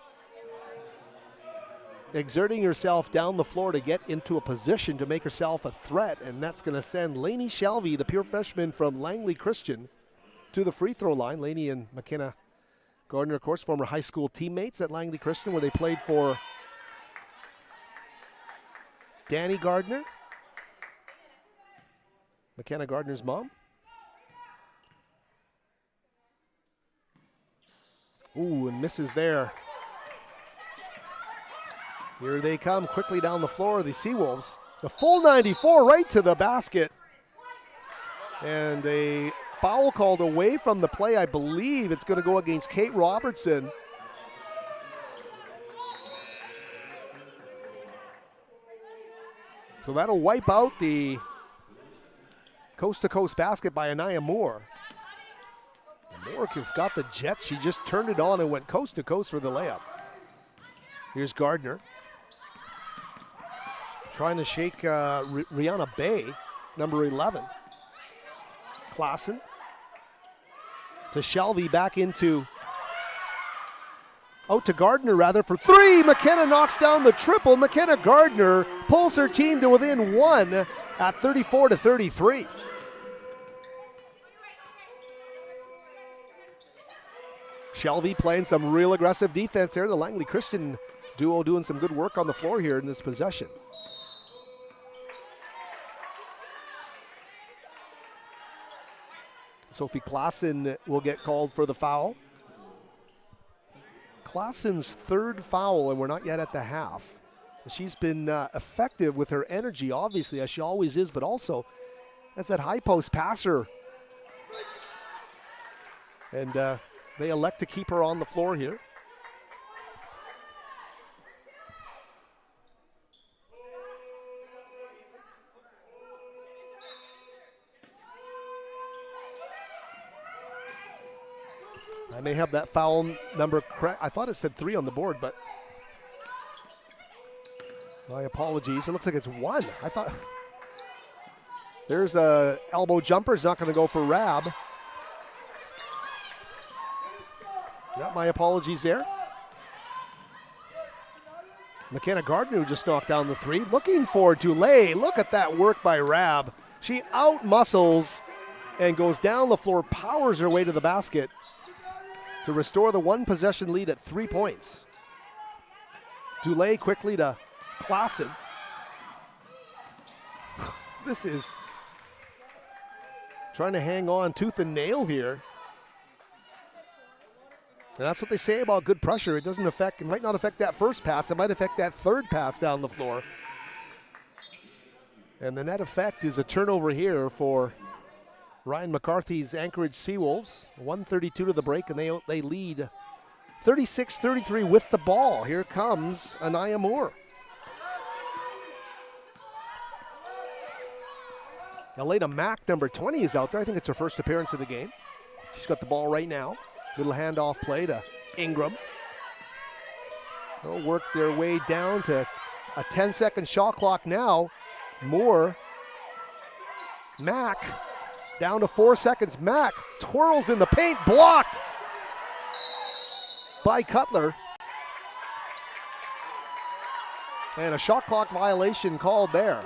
exerting herself down the floor to get into a position to make herself a threat, and that's going to send Laney Shelby, the pure freshman from Langley Christian, to the free throw line. Laney and McKenna Gardner, of course, former high school teammates at Langley Christian, where they played for Danny Gardner, McKenna Gardner's mom. Ooh, and misses there. Here they come quickly down the floor, the Seawolves. The full 94 right to the basket. And a foul called away from the play. I believe it's going to go against Kate Robertson. So that'll wipe out the coast-to-coast basket by Anaya Moore. And Moore has got the jets. She just turned it on and went coast-to-coast for the layup. Here's Gardner. Trying to shake Rihanna Bay, number 11. Klassen to Shelby, back into, out to Gardner rather for three. McKenna knocks down the triple. McKenna Gardner pulls her team to within one at 34-33. Shelby playing some real aggressive defense there. The Langley Christian duo doing some good work on the floor here in this possession. Sophie Klassen will get called for the foul. Klassen's third foul, and we're not yet at the half. She's been effective with her energy, obviously, as she always is, but also as that high post passer. And they elect to keep her on the floor here. I may have that foul number correct. I thought it said 3 on the board, but my apologies. It looks like it's 1. I thought there's a elbow jumper. It's not going to go for Rab. Yeah, my apologies there. McKenna Gardner, who just knocked down the 3. Looking for Dulé. Look at that work by Rab. She out-muscles and goes down the floor, powers her way to the basket to restore the one-possession lead at 3 points. Dulé quickly to Klassen. This is trying to hang on tooth and nail here. And that's what they say about good pressure. It doesn't affect, it might not affect that first pass. It might affect that third pass down the floor. And the net effect is a turnover here for Ryan McCarthy's Anchorage Seawolves. 1:32 to the break, and they lead 36-33 with the ball. Here comes Anaya Moore. Elena Mack, number 20, is out there. I think it's her first appearance of the game. She's got the ball right now. Little handoff play to Ingram. They'll work their way down to a 10-second shot clock now. Moore. Mack down to 4 seconds. Mack twirls in the paint, blocked by Cutler. And a shot clock violation called there.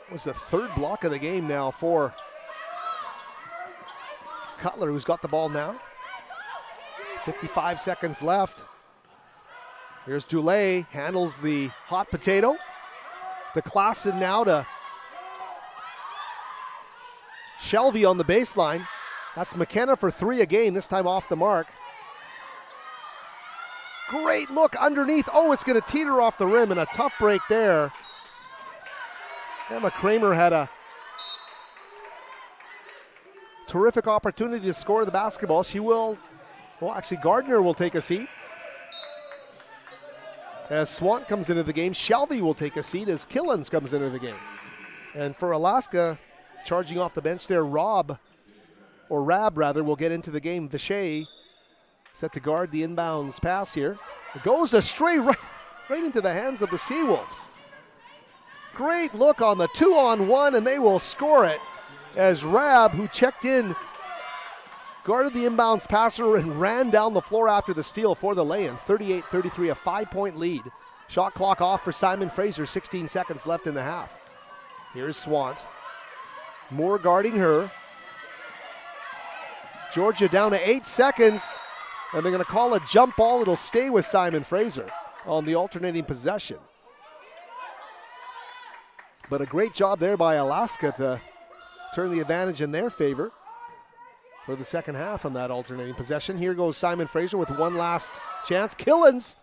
It was the third block of the game now for Cutler, who's got the ball now. 55 seconds left. Here's Dulé, handles the hot potato. The Klassen now to Shelby on the baseline. That's McKenna for 3 again, this time off the mark. Great look underneath. Oh, it's going to teeter off the rim, and a tough break there. Emma Kramer had a terrific opportunity to score the basketball. She will, well, actually Gardner will take a seat. As Swant comes into the game, Shelby will take a seat as Killens comes into the game. And for Alaska, charging off the bench there, Rab will get into the game. Vichet set to guard the inbounds pass here. It goes astray right into the hands of the Seawolves. Great look on the 2-on-1, and they will score it as Rab, who checked in, guarded the inbounds passer and ran down the floor after the steal for the lay-in. 38-33, a 5-point lead. Shot clock off for Simon Fraser, 16 seconds left in the half. Here's Swant. Moore guarding her. Georgia down to 8 seconds, and they're going to call a jump ball. It'll stay with Simon Fraser on the alternating possession. But a great job there by Alaska to turn the advantage in their favor for the second half on that alternating possession. Here goes Simon Fraser with one last chance. Killens.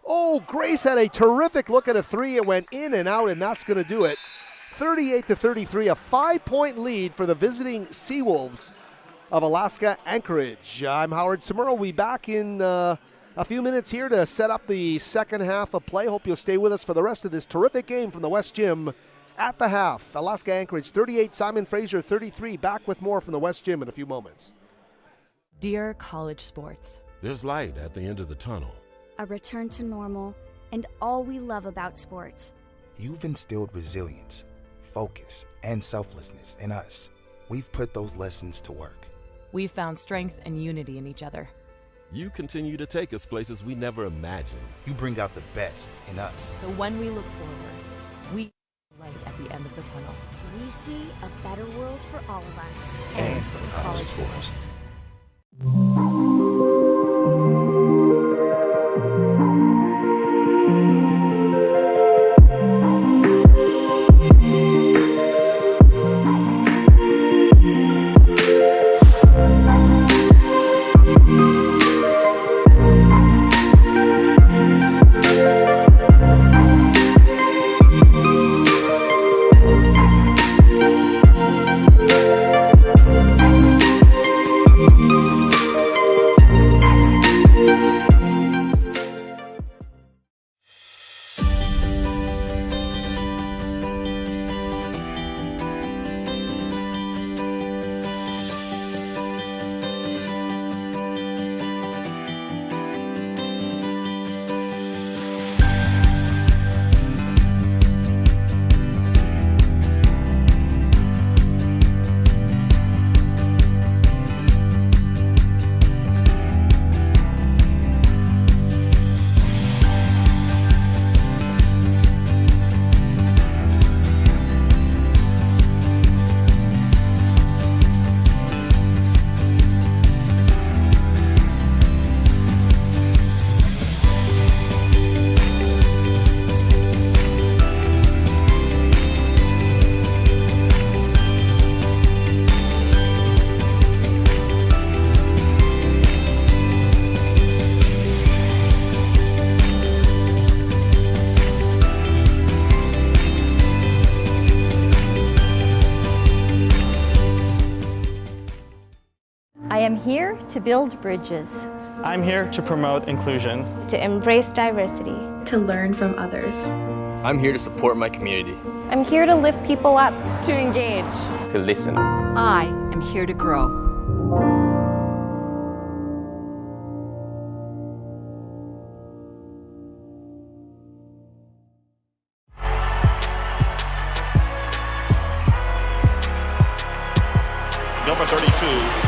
Oh, Grace had a terrific look at a three. It went in and out, and that's going to do it. 38-33, a 5-point lead for the visiting Seawolves of Alaska Anchorage. I'm Howard Samura. We'll be back in a few minutes here to set up the second half of play. Hope you'll stay with us for the rest of this terrific game from the West Gym at the half. Alaska Anchorage 38, Simon Fraser 33. Back with more from the West Gym in a few moments. Dear college sports, there's light at the end of the tunnel. A return to normal and all we love about sports. You've instilled resilience, focus, and selflessness in us. We've put those lessons to work. We've found strength and unity in each other. You continue to take us places we never imagined. You bring out the best in us. So when we look forward, we see light at the end of the tunnel. We see a better world for all of us And for college sports. I am here to build bridges, I'm here to promote inclusion, to embrace diversity, to learn from others. I'm here to support my community. I'm here to lift people up. To engage. To listen. I am here to grow. Number 32,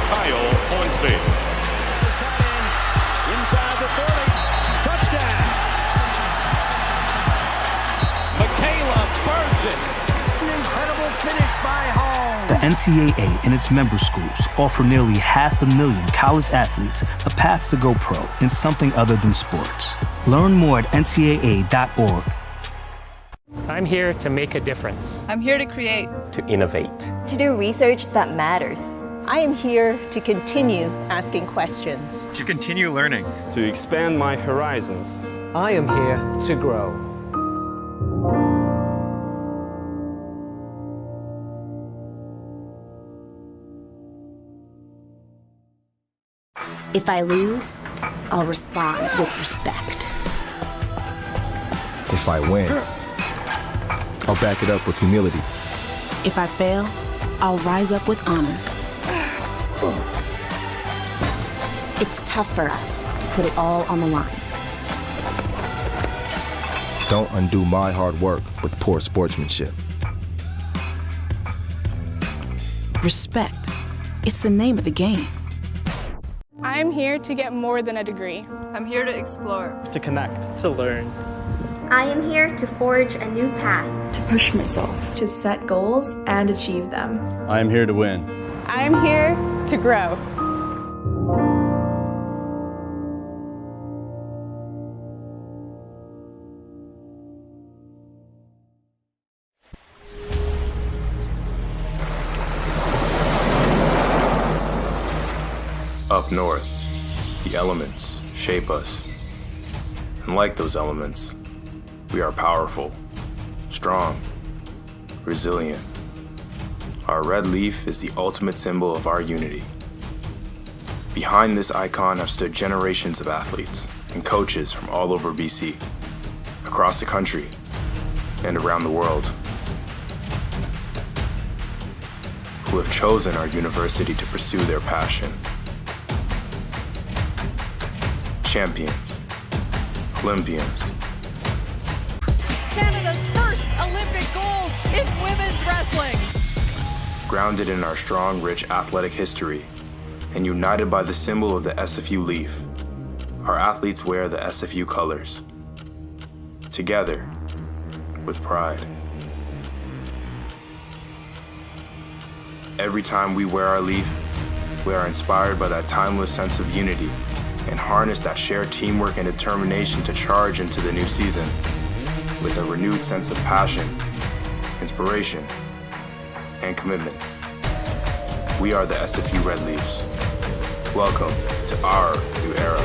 Kyle Hornsby. Inside the 30. Touchdown. Michaela Burton. An incredible finish by Hall. The NCAA and its member schools offer nearly 500,000 college athletes a path to go pro in something other than sports. Learn more at ncaa.org. I'm here to make a difference. I'm here to create. To innovate. To do research that matters. I am here to continue asking questions. To continue learning. To expand my horizons. I am here to grow. If I lose, I'll respond with respect. If I win, I'll back it up with humility. If I fail, I'll rise up with honor. It's tough for us to put it all on the line. Don't undo my hard work with poor sportsmanship. Respect. It's the name of the game. I'm here to get more than a degree. I'm here to explore. To connect. To learn. I am here to forge a new path. To push myself. To set goals and achieve them. I am here to win. I'm here to grow. Up north, the elements shape us. And like those elements, we are powerful, strong, resilient. Our red leaf is the ultimate symbol of our unity. Behind this icon have stood generations of athletes and coaches from all over BC, across the country, and around the world, who have chosen our university to pursue their passion. Champions, Olympians. Canada's first Olympic gold in women's wrestling. Grounded in our strong, rich athletic history and united by the symbol of the SFU leaf, our athletes wear the SFU colors. Together, with pride. Every time we wear our leaf, we are inspired by that timeless sense of unity and harness that shared teamwork and determination to charge into the new season with a renewed sense of passion, inspiration, and commitment. We are the SFU Red Leafs. Welcome to our new era.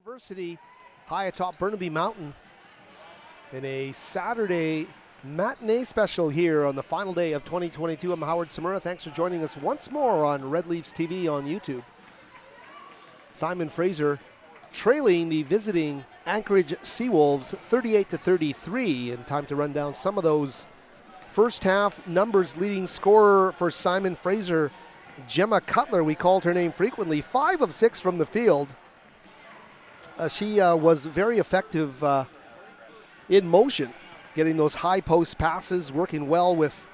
University high atop Burnaby Mountain in a Saturday matinee special here on the final day of 2022. I'm Howard Samura. Thanks for joining us once more on Red Leafs TV on YouTube. Simon Fraser trailing the visiting Anchorage Seawolves 38-33, and time to run down some of those first half numbers. Leading scorer for Simon Fraser, Gemma Cutler, we called her name frequently, 5 of 6 from the field. She was very effective in motion, getting those high post passes, working well with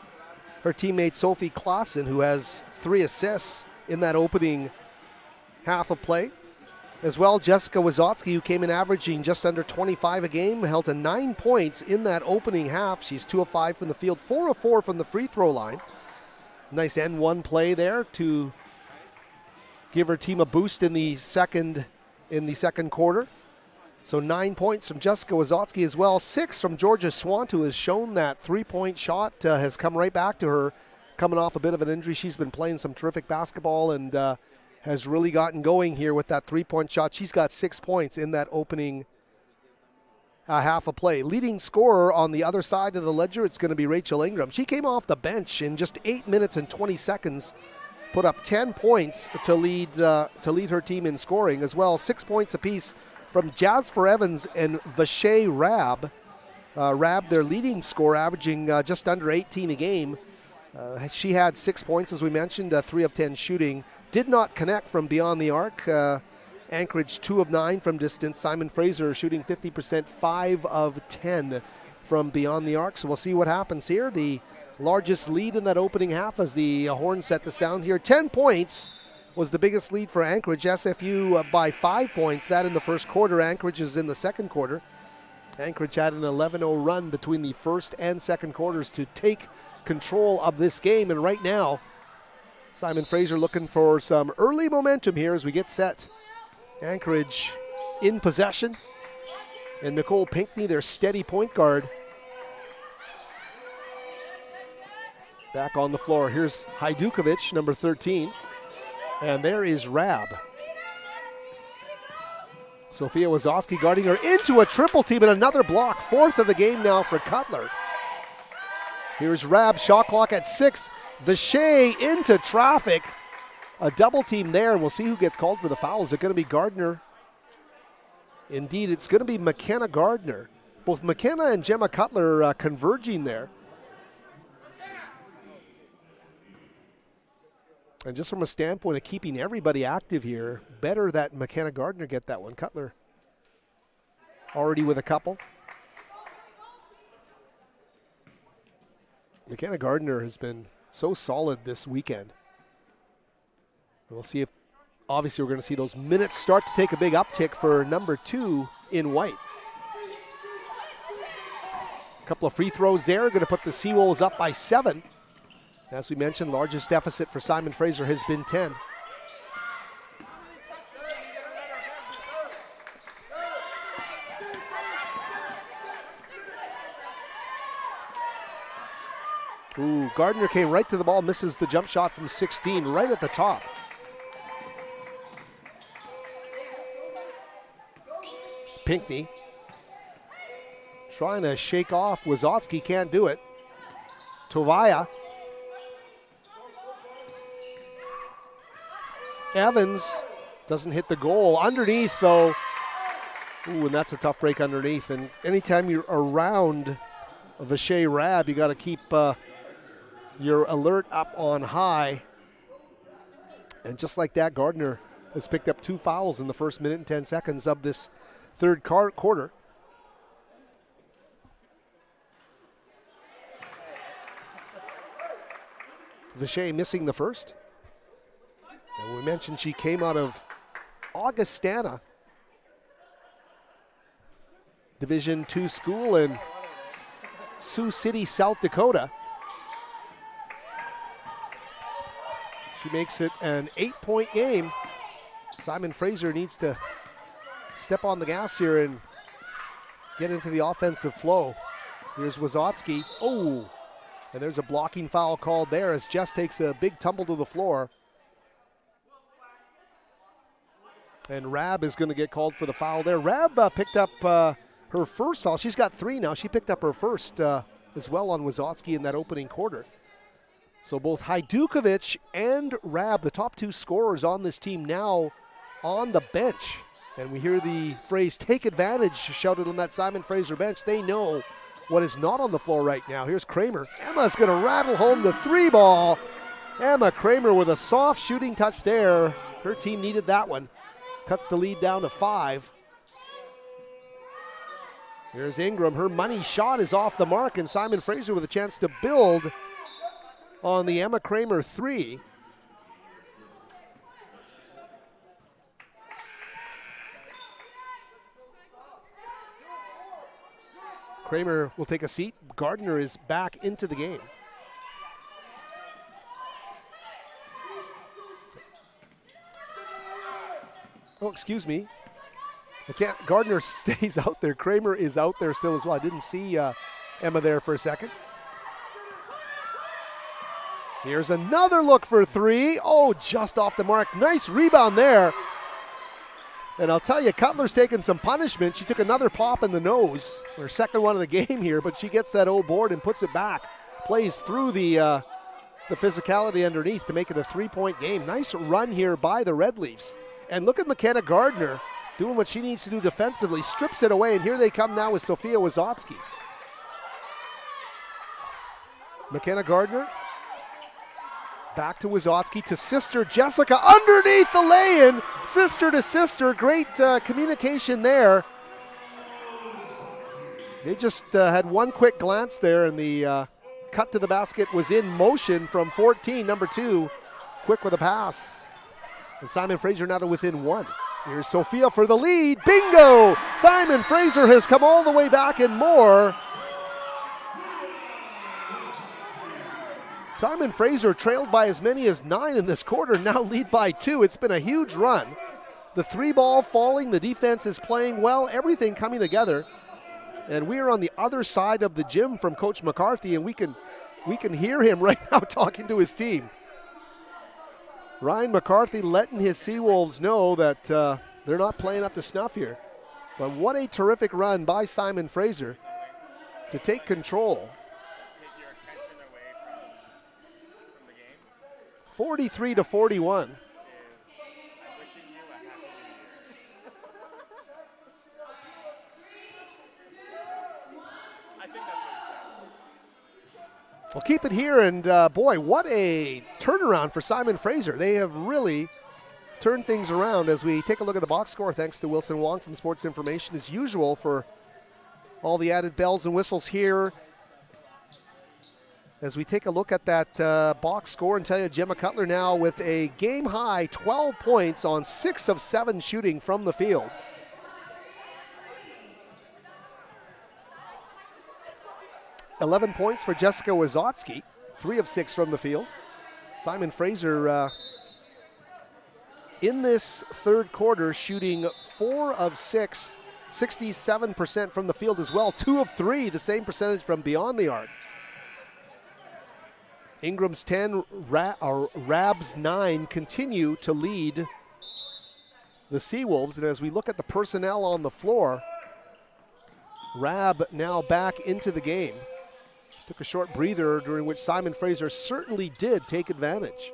her teammate Sophie Claassen, who has 3 assists in that opening half of play. As well, Jessica Wazowski, who came in averaging just under 25 a game, held to 9 points in that opening half. She's 2 of 5 from the field, 4 of 4 from the free throw line. Nice N1 play there to give her team a boost in the second quarter. So 9 points from Jessica Wazowski as well. 6 from Georgia Swant, who has shown that three-point shot has come right back to her, coming off a bit of an injury. She's been playing some terrific basketball and has really gotten going here with that three-point shot. She's got 6 points in that opening half of play. Leading scorer on the other side of the ledger, it's going to be Rachel Ingram. She came off the bench in just 8 minutes and 20 seconds, put up 10 points to lead her team in scoring as well. 6 points apiece from Jasper Evans and Vache Rab. Rab, their leading scorer, averaging just under 18 a game. She had 6 points, as we mentioned, 3 of 10 shooting. Did not connect from beyond the arc. Anchorage 2 of 9 from distance. Simon Fraser shooting 50%, 5 of 10 from beyond the arc. So we'll see what happens here. The largest lead in that opening half as the horn set to sound here. 10 points was the biggest lead for Anchorage. SFU by 5 points. That in the first quarter. Anchorage is in the second quarter. Anchorage had an 11-0 run between the first and second quarters to take control of this game. And right now, Simon Fraser looking for some early momentum here as we get set. Anchorage in possession. And Nicole Pinckney, their steady point guard, back on the floor. Here's Hajdukovic, number 13. And there is Rab. Sophia Wazowski guarding her into a triple team and another block. 4th of the game now for Cutler. Here's Rab, shot clock at 6. Vache into traffic. A double team there, and we'll see who gets called for the foul. Is it going to be Gardner? Indeed, it's going to be McKenna Gardner. Both McKenna and Gemma Cutler converging there. And just from a standpoint of keeping everybody active here, better that McKenna Gardner get that one. Cutler already with a couple. McKenna Gardner has been so solid this weekend. And we'll see if, obviously, we're going to see those minutes start to take a big uptick for number 2 in white. A couple of free throws there, going to put the Seawolves up by 7. As we mentioned, largest deficit for Simon Fraser has been 10. Ooh, Gardner came right to the ball, misses the jump shot from 16, right at the top. Pinckney trying to shake off Wazowski, can't do it. Tovaya. Evans doesn't hit the goal. Underneath, though. Ooh, and that's a tough break underneath. And anytime you're around Vache Rab, you got to keep your alert up on high. And just like that, Gardner has picked up 2 fouls in the first minute and 10 seconds of this third quarter. Vache missing the first. And we mentioned she came out of Augustana Division II school in Sioux City, South Dakota. She makes it an 8-point game. Simon Fraser needs to step on the gas here and get into the offensive flow. Here's Wazowski. Oh, and there's a blocking foul called there as Jess takes a big tumble to the floor. And Rab is going to get called for the foul there. Rab picked up her first foul. She's got 3 now. She picked up her first as well on Wazowski in that opening quarter. So both Hajdukovic and Rab, the top 2 scorers on this team, now on the bench. And we hear the phrase, take advantage, shouted on that Simon Fraser bench. They know what is not on the floor right now. Here's Kramer. Emma's going to rattle home the 3 ball. Emma Kramer with a soft shooting touch there. Her team needed that one. Cuts the lead down to 5. Here's Ingram. Her money shot is off the mark, and Simon Fraser with a chance to build on the Emma Kramer 3. Kramer will take a seat. Gardner is back into the game. Oh, excuse me. Gardner stays out there. Kramer is out there still as well. I didn't see Emma there for a second. Here's another look for 3. Oh, just off the mark. Nice rebound there. And I'll tell you, Cutler's taken some punishment. She took another pop in the nose. Her second one of the game here, but she gets that old board and puts it back. Plays through the physicality underneath to make it a 3-point game. Nice run here by the Red Leafs. And look at McKenna Gardner doing what she needs to do defensively. Strips it away, and here they come now with Sophia Wazowski. McKenna Gardner. Back to Wazowski, to sister Jessica, underneath the lay-in, sister to sister, great communication there. They just had one quick glance there, and the cut to the basket was in motion from 14, number 2, quick with a pass. And Simon Fraser now to within 1. Here's Sophia for the lead, bingo! Simon Fraser has come all the way back and more. Simon Fraser trailed by as many as 9 in this quarter, now lead by 2. It's been a huge run. The 3 ball falling, the defense is playing well, everything coming together. And we are on the other side of the gym from Coach McCarthy, and we can hear him right now talking to his team. Ryan McCarthy letting his Seawolves know that they're not playing up to snuff here. But what a terrific run by Simon Fraser to take control. 43-41. We'll keep it here, and boy, what a turnaround for Simon Fraser. They have really turned things around as we take a look at the box score, thanks to Wilson Wong from Sports Information, as usual, for all the added bells and whistles here. As we take a look at that box score and tell you, Gemma Cutler now with a game-high 12 points on 6 of 7 shooting from the field. $11 points for Jessica Wazowski, 3 of 6 from the field. Simon Fraser in this third quarter shooting 4 of 6, 67% from the field as well. 2 of 3, the same percentage from beyond the arc. Ingram's 10, Rab's 9 continue to lead the Seawolves. And as we look at the personnel on the floor, Rab now back into the game. She took a short breather during which Simon Fraser certainly did take advantage.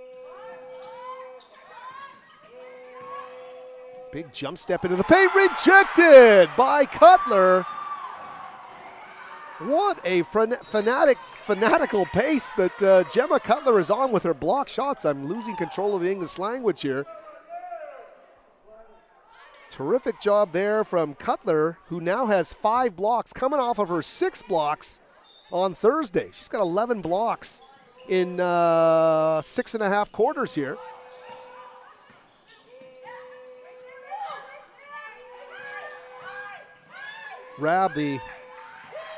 Big jump step into the paint, rejected by Cutler. What a fanatical pace that Gemma Cutler is on with her block shots. I'm losing control of the English language here. Terrific job there from Cutler, who now has 5 blocks, coming off of her 6 blocks on Thursday. She's got 11 blocks in 6.5 quarters here. Rab, the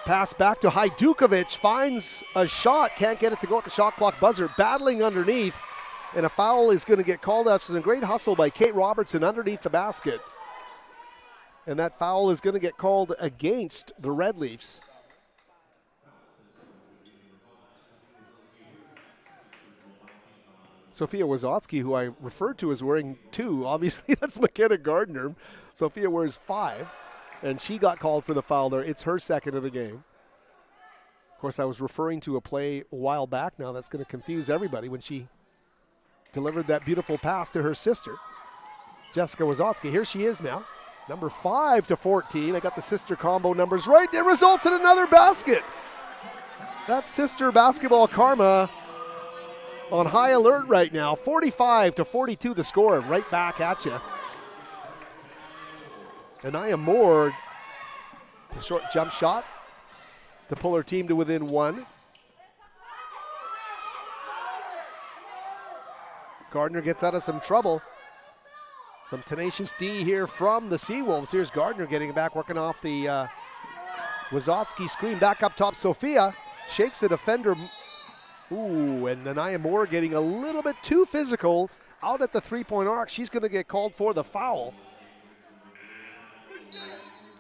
pass back to Hajdukovic, finds a shot, can't get it to go at the shot clock buzzer, battling underneath, and a foul is going to get called out. So a great hustle by Kate Robertson underneath the basket. And that foul is going to get called against the Red Leafs. Sophia Wazotsky, who I referred to as wearing 2. Obviously, that's McKenna Gardner. Sophia wears 5, and she got called for the foul there. It's her second of the game. Of course, I was referring to a play a while back now that's going to confuse everybody when she delivered that beautiful pass to her sister, Jessica Wazotsky. Here she is now, number 5 to 14. I got the sister combo numbers right. It results in another basket. That's sister basketball karma on high alert right now. 45 to 42 the score, right back at you. Anaya Moore, a short jump shot to pull her team to within 1. Gardner gets out of some trouble. Some tenacious D here from the Seawolves. Here's Gardner getting it back, working off the Wazotsky screen. Back up top, Sophia shakes the defender. Ooh, and Anaya Moore getting a little bit too physical out at the three-point arc. She's going to get called for the foul.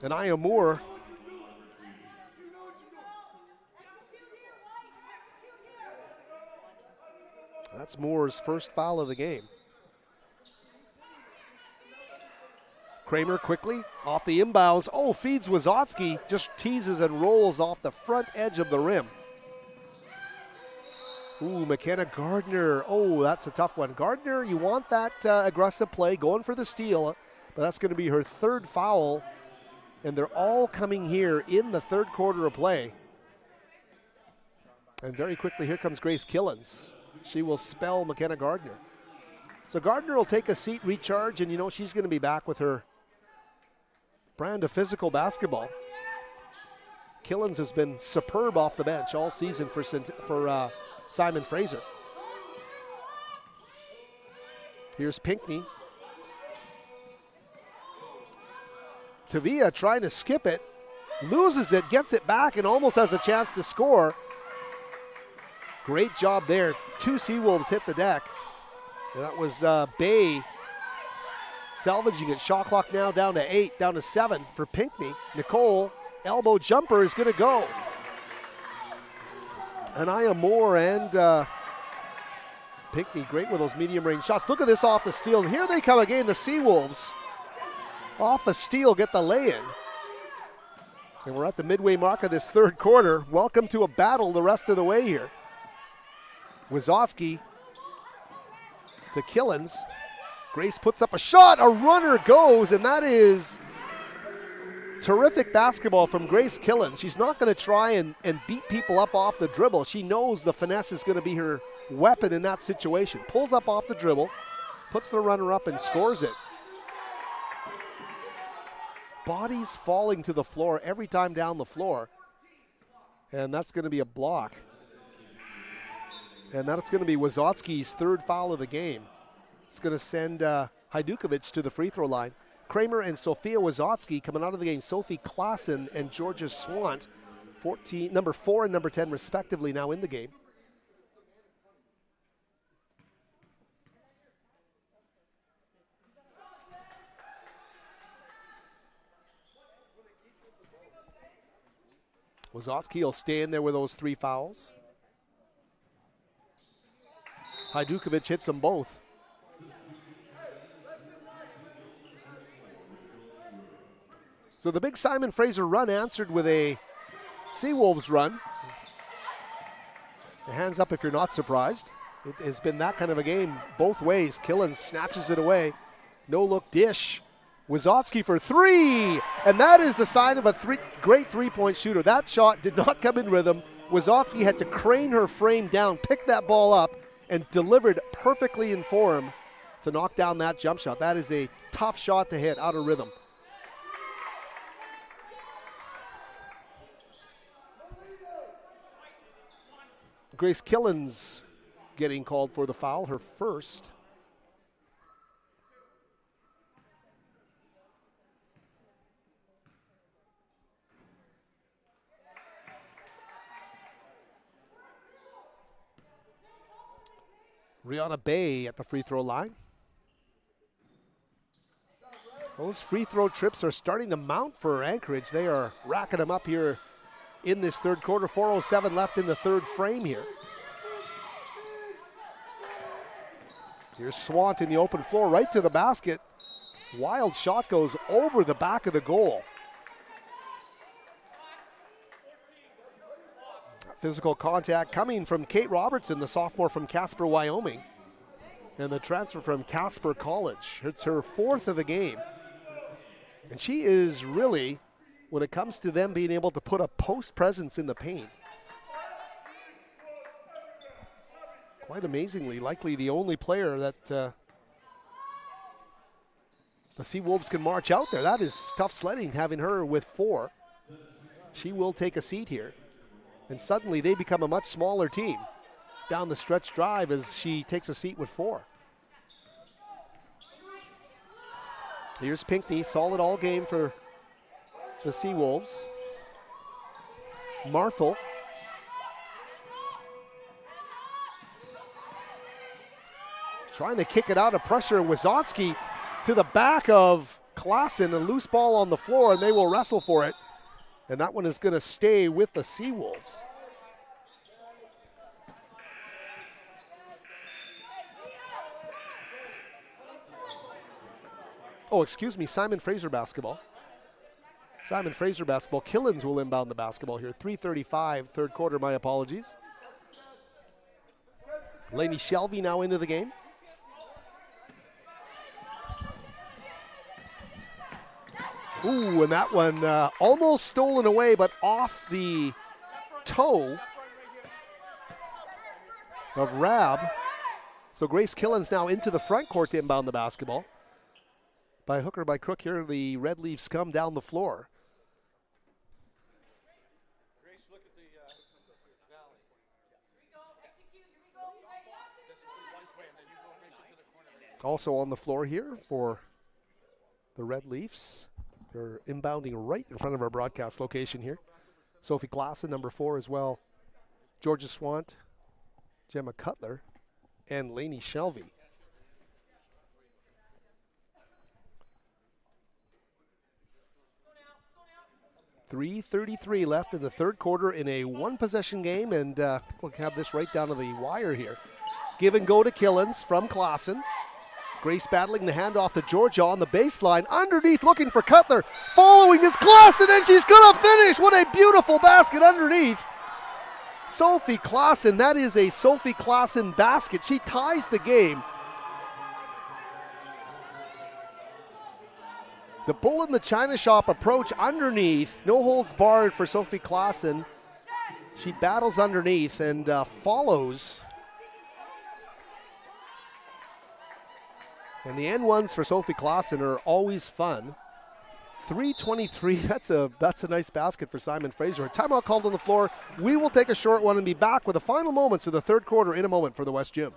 Anaya Moore. That's Moore's first foul of the game. Kramer quickly off the inbounds. Oh, feeds Wazotsky. Just teases and rolls off the front edge of the rim. Ooh, McKenna Gardner. Oh, that's a tough one. Gardner, you want that aggressive play, going for the steal, but that's going to be her 3rd foul, and they're all coming here in the 3rd quarter of play. And very quickly, here comes Grace Killens. She will spell McKenna Gardner. So Gardner will take a seat, recharge, and she's going to be back with her brand of physical basketball. Killens has been superb off the bench all season for Simon Fraser. Here's Pinckney. Tavia trying to skip it, loses it, gets it back, and almost has a chance to score. Great job there. 2 Seawolves hit the deck. And that was Bay salvaging it. Shot clock now down to 8, down to 7 for Pinckney. Nicole, elbow jumper is going to go. Anaya Moore and Pinckney, great with those medium range shots. Look at this off the steal. And here they come again, the Seawolves. Off a steal, get the lay-in. And we're at the midway mark of this 3rd quarter. Welcome to a battle the rest of the way here. Wazotsky to Killens. Grace puts up a shot, a runner goes, and that is terrific basketball from Grace Killens. She's not going to try and beat people up off the dribble. She knows the finesse is going to be her weapon in that situation. Pulls up off the dribble, puts the runner up and scores it. Bodies falling to the floor every time down the floor. And that's going to be a block. And that's going to be Wazotsky's 3rd foul of the game. It's going to send Hajdukovic to the free throw line. Kramer and Sophia Wazotsky coming out of the game. Sophie Klassen and Georgia Swant, number 4 and number 10 respectively, now in the game. Wazotsky will stay in there with those 3 fouls. Hajdukovic hits them both. So the big Simon Fraser run answered with a Seawolves run. Hands up if you're not surprised. It has been that kind of a game both ways. Killens snatches it away. No look dish. Wazotsky for 3. And that is the sign of a great three-point shooter. That shot did not come in rhythm. Wazotsky had to crane her frame down, pick that ball up, and delivered perfectly in form to knock down that jump shot. That is a tough shot to hit out of rhythm. Grace Killens getting called for the foul, her first. Rihanna Bay at the free throw line. Those free throw trips are starting to mount for Anchorage. They are racking them up here in this 3rd quarter. 4:07 left in the 3rd frame here. Here's Swant in the open floor, right to the basket. Wild shot goes over the back of the goal. Physical contact coming from Kate Robertson, the sophomore from Casper, Wyoming. And the transfer from Casper College. It's her 4th of the game. And she is really, when it comes to them being able to put a post presence in the paint, quite amazingly, likely the only player that the Seawolves can march out there. That is tough sledding, having her with 4. She will take a seat here. And suddenly they become a much smaller team down the stretch drive as she takes a seat with 4. Here's Pinckney, solid all game for the Seawolves. Marthel. Trying to kick it out of pressure. Wazowski to the back of Klassen, a loose ball on the floor, and they will wrestle for it. And that one is going to stay with the Seawolves. Oh, excuse me, Simon Fraser basketball. Simon Fraser basketball. Killens will inbound the basketball here. 3:35, third quarter, my apologies. Lainey Shelby now into the game. Ooh, and that one almost stolen away, but off the toe of Rab. So Grace Killens now into the front court to inbound the basketball. By hook or by crook here, the Red Leafs come down the floor. Also on the floor here for the Red Leafs. They're inbounding right in front of our broadcast location here. Sophie Klassen, number 4 as well. Georgia Swant, Gemma Cutler, and Lainey Shelby. .333 left in the third quarter in a one-possession game, and we'll have this right down to the wire here. Give and go to Killens from Klassen. Grace battling the handoff to Georgia on the baseline. Underneath looking for Cutler. Following is Klassen, and she's going to finish. What a beautiful basket underneath. Sophie Klassen, that is a Sophie Klassen basket. She ties the game. The bull in the china shop approach underneath. No holds barred for Sophie Klassen. She battles underneath and follows. And the N1s for Sophie Klassen are always fun. 3:23, that's a nice basket for Simon Fraser. A timeout called on the floor. We will take a short one and be back with the final moments of the third quarter in a moment for the West Gym.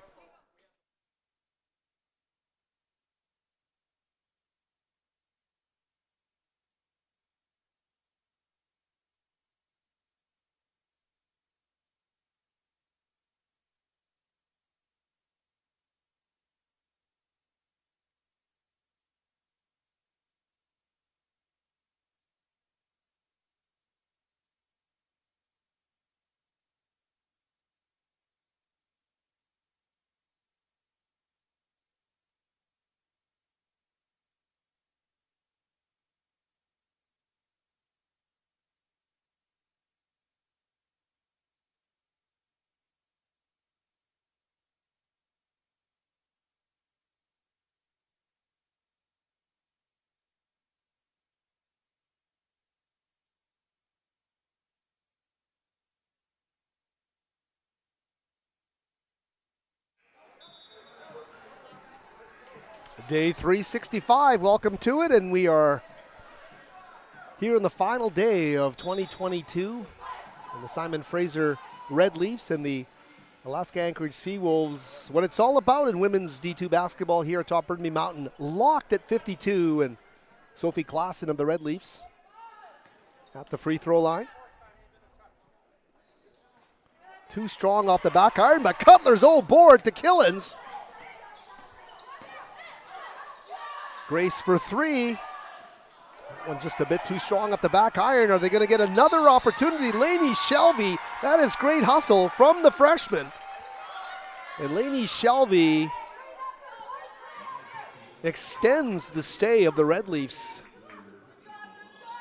Day 365, welcome to it, and we are here on the final day of 2022. And the Simon Fraser Red Leafs and the Alaska Anchorage Seawolves, what it's all about in women's D2 basketball here atop Burnaby Mountain, locked at 52, and Sophie Klassen of the Red Leafs at the free throw line. Too strong off the back iron, but Cutler's old board to Killens. Grace for 3. That one just a bit too strong up the back iron. Are they going to get another opportunity? Lainey Shelby, that is great hustle from the freshman. And Lainey Shelby extends the stay of the Red Leafs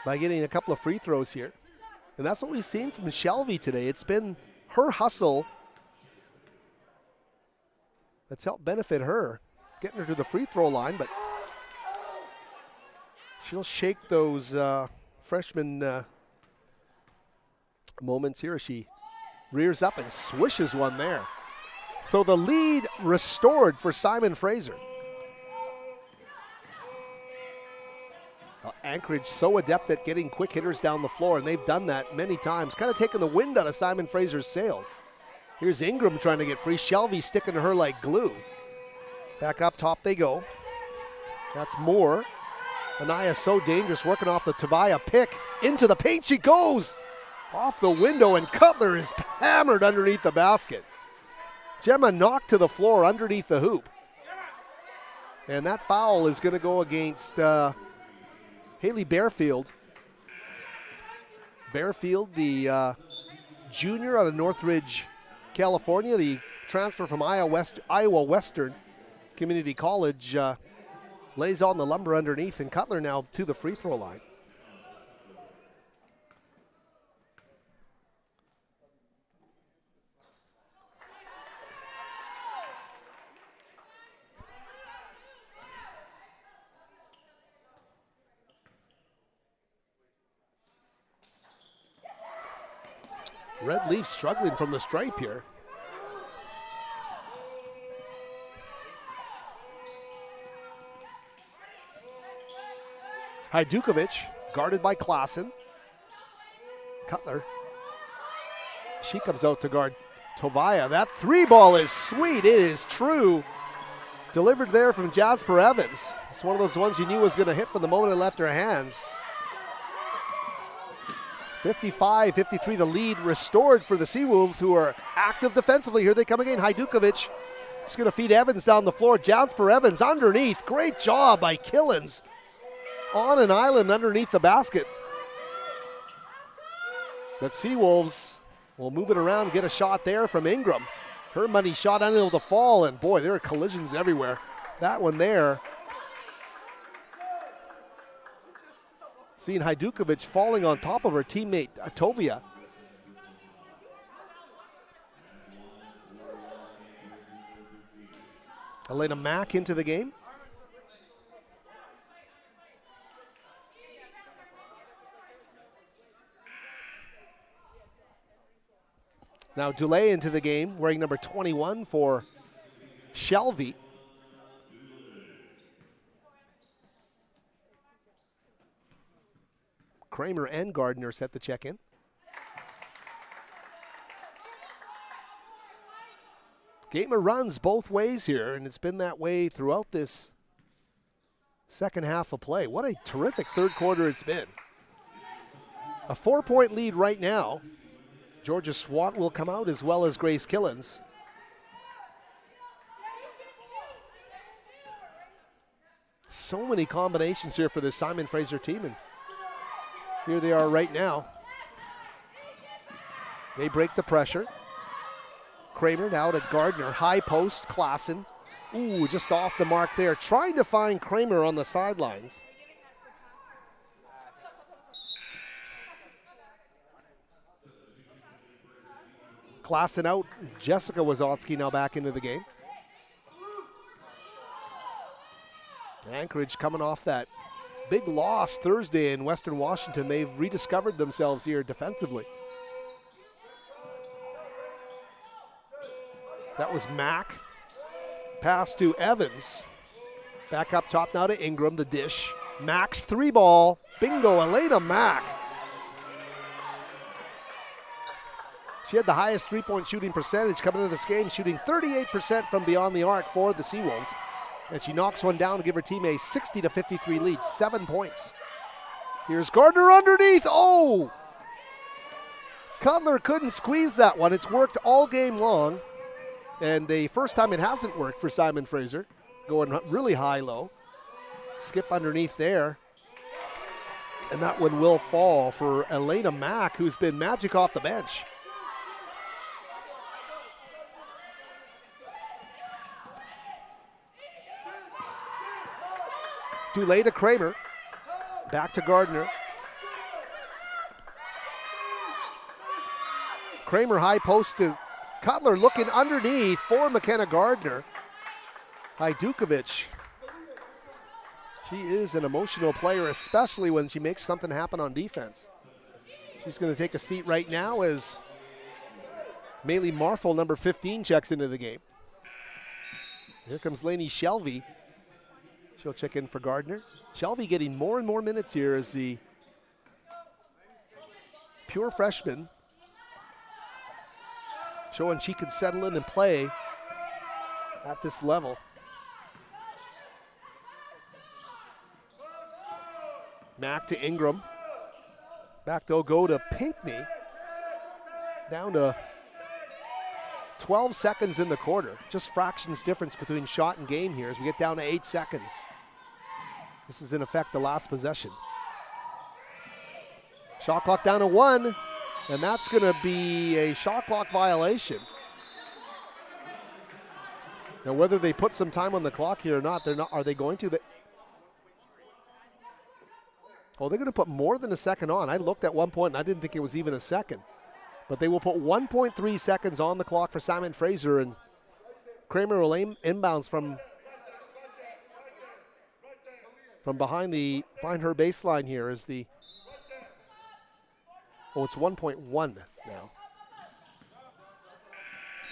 by getting a couple of free throws here. And that's what we've seen from Shelby today. It's been her hustle that's helped benefit her, getting her to the free throw line, but she'll shake those freshman moments here as she rears up and swishes one there. So the lead restored for Simon Fraser. Anchorage so adept at getting quick hitters down the floor, and they've done that many times, kind of taking the wind out of Simon Fraser's sails. Here's Ingram trying to get free. Shelby sticking to her like glue. Back up top they go. That's Moore. Anaya so dangerous, working off the Tavia pick. Into the paint she goes. Off the window, and Cutler is hammered underneath the basket. Gemma knocked to the floor underneath the hoop. And that foul is going to go against Haley Bearfield. Bearfield, the junior out of Northridge, California, the transfer from Iowa Western Community College, lays on the lumber underneath, and Cutler now to the free throw line. Red Leafs struggling from the stripe here. Hajdukovic guarded by Klassen. Cutler. She comes out to guard Tovia. That three ball is sweet. It is true. Delivered there from Jasper Evans. It's one of those ones you knew was going to hit from the moment it left her hands. 55-53, the lead restored for the Seawolves, who are active defensively. Here they come again. Hajdukovic is going to feed Evans down the floor. Jasper Evans underneath. Great job by Killens on an island underneath the basket. But Seawolves will move it around, get a shot there from Ingram. Her money shot unable to fall, and boy, there are collisions everywhere. That one there. Seeing Hajdukovic falling on top of her teammate, Tovia. Elena Mack into the game. Now Dulé into the game, wearing number 21 for Shelby. Kramer and Gardner set the check-in. Gamer runs both ways here, and it's been that way throughout this second half of play. What a terrific third quarter it's been. A 4-point lead right now. Georgia Swat will come out, as well as Grace Killens. So many combinations here for the Simon Fraser team, and here they are right now. They break the pressure. Kramer now to Gardner. High post, Klassen. Ooh, just off the mark there. Trying to find Kramer on the sidelines. Klassen out. Jessica Wazowski now back into the game. Anchorage coming off that big loss Thursday in Western Washington. They've rediscovered themselves here defensively. That was Mack. Pass to Evans. Back up top now to Ingram, the dish. Mack's three ball. Bingo, Elena Mack. She had the highest three-point shooting percentage coming into this game, shooting 38% from beyond the arc for the Seawolves. And she knocks one down to give her team a 60-53 lead, 7 points. Here's Gardner underneath. Oh! Cutler couldn't squeeze that one. It's worked all game long. And the first time it hasn't worked for Simon Fraser. Going really high-low. Skip underneath there. And that one will fall for Elena Mack, who's been magic off the bench. Dulé to Kramer. Back to Gardner. Kramer high post to Cutler, looking underneath for McKenna Gardner. Hajdukovic. She is an emotional player, especially when she makes something happen on defense. She's going to take a seat right now as Maylee Marfel, number 15, checks into the game. Here comes Lainey Shelby. She'll check in for Gardner. Shelby getting more and more minutes here as the pure freshman, showing she can settle in and play at this level. Mack to Ingram. Back to go to Pinckney. Down to 12 seconds in the quarter. Just fractions difference between shot and game here as we get down to 8 seconds. This is in effect the last possession. Shot clock down to 1, and that's going to be a shot clock violation. Now, whether they put some time on the clock here or not, they're not. Are they going to? Oh, they're going to put more than a second on. I looked at one point, and I didn't think it was even a second. But they will put 1.3 seconds on the clock for Simon Fraser, and Kramer will aim inbounds from behind find her baseline here is the, it's 1.1 now.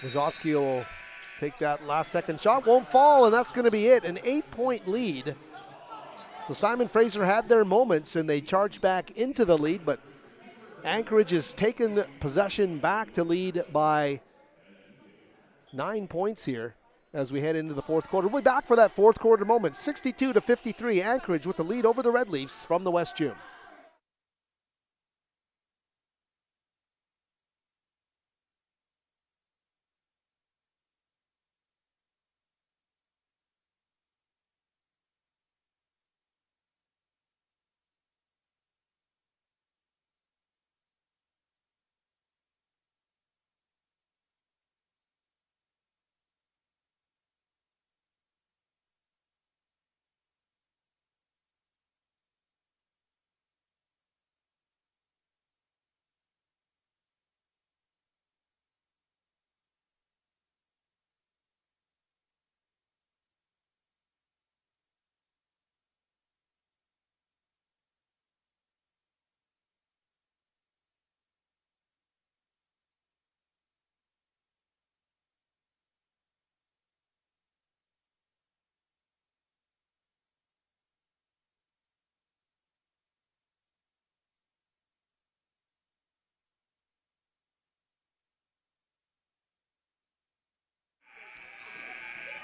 Wazowski will take that last second shot, won't fall, and that's going to be it, an 8-point lead. So Simon Fraser had their moments, and they charged back into the lead, but Anchorage has taken possession back to lead by 9 points here as we head into the fourth quarter. We'll be back for that fourth quarter moment. 62-53, Anchorage with the lead over the Red Leafs from the West Gym.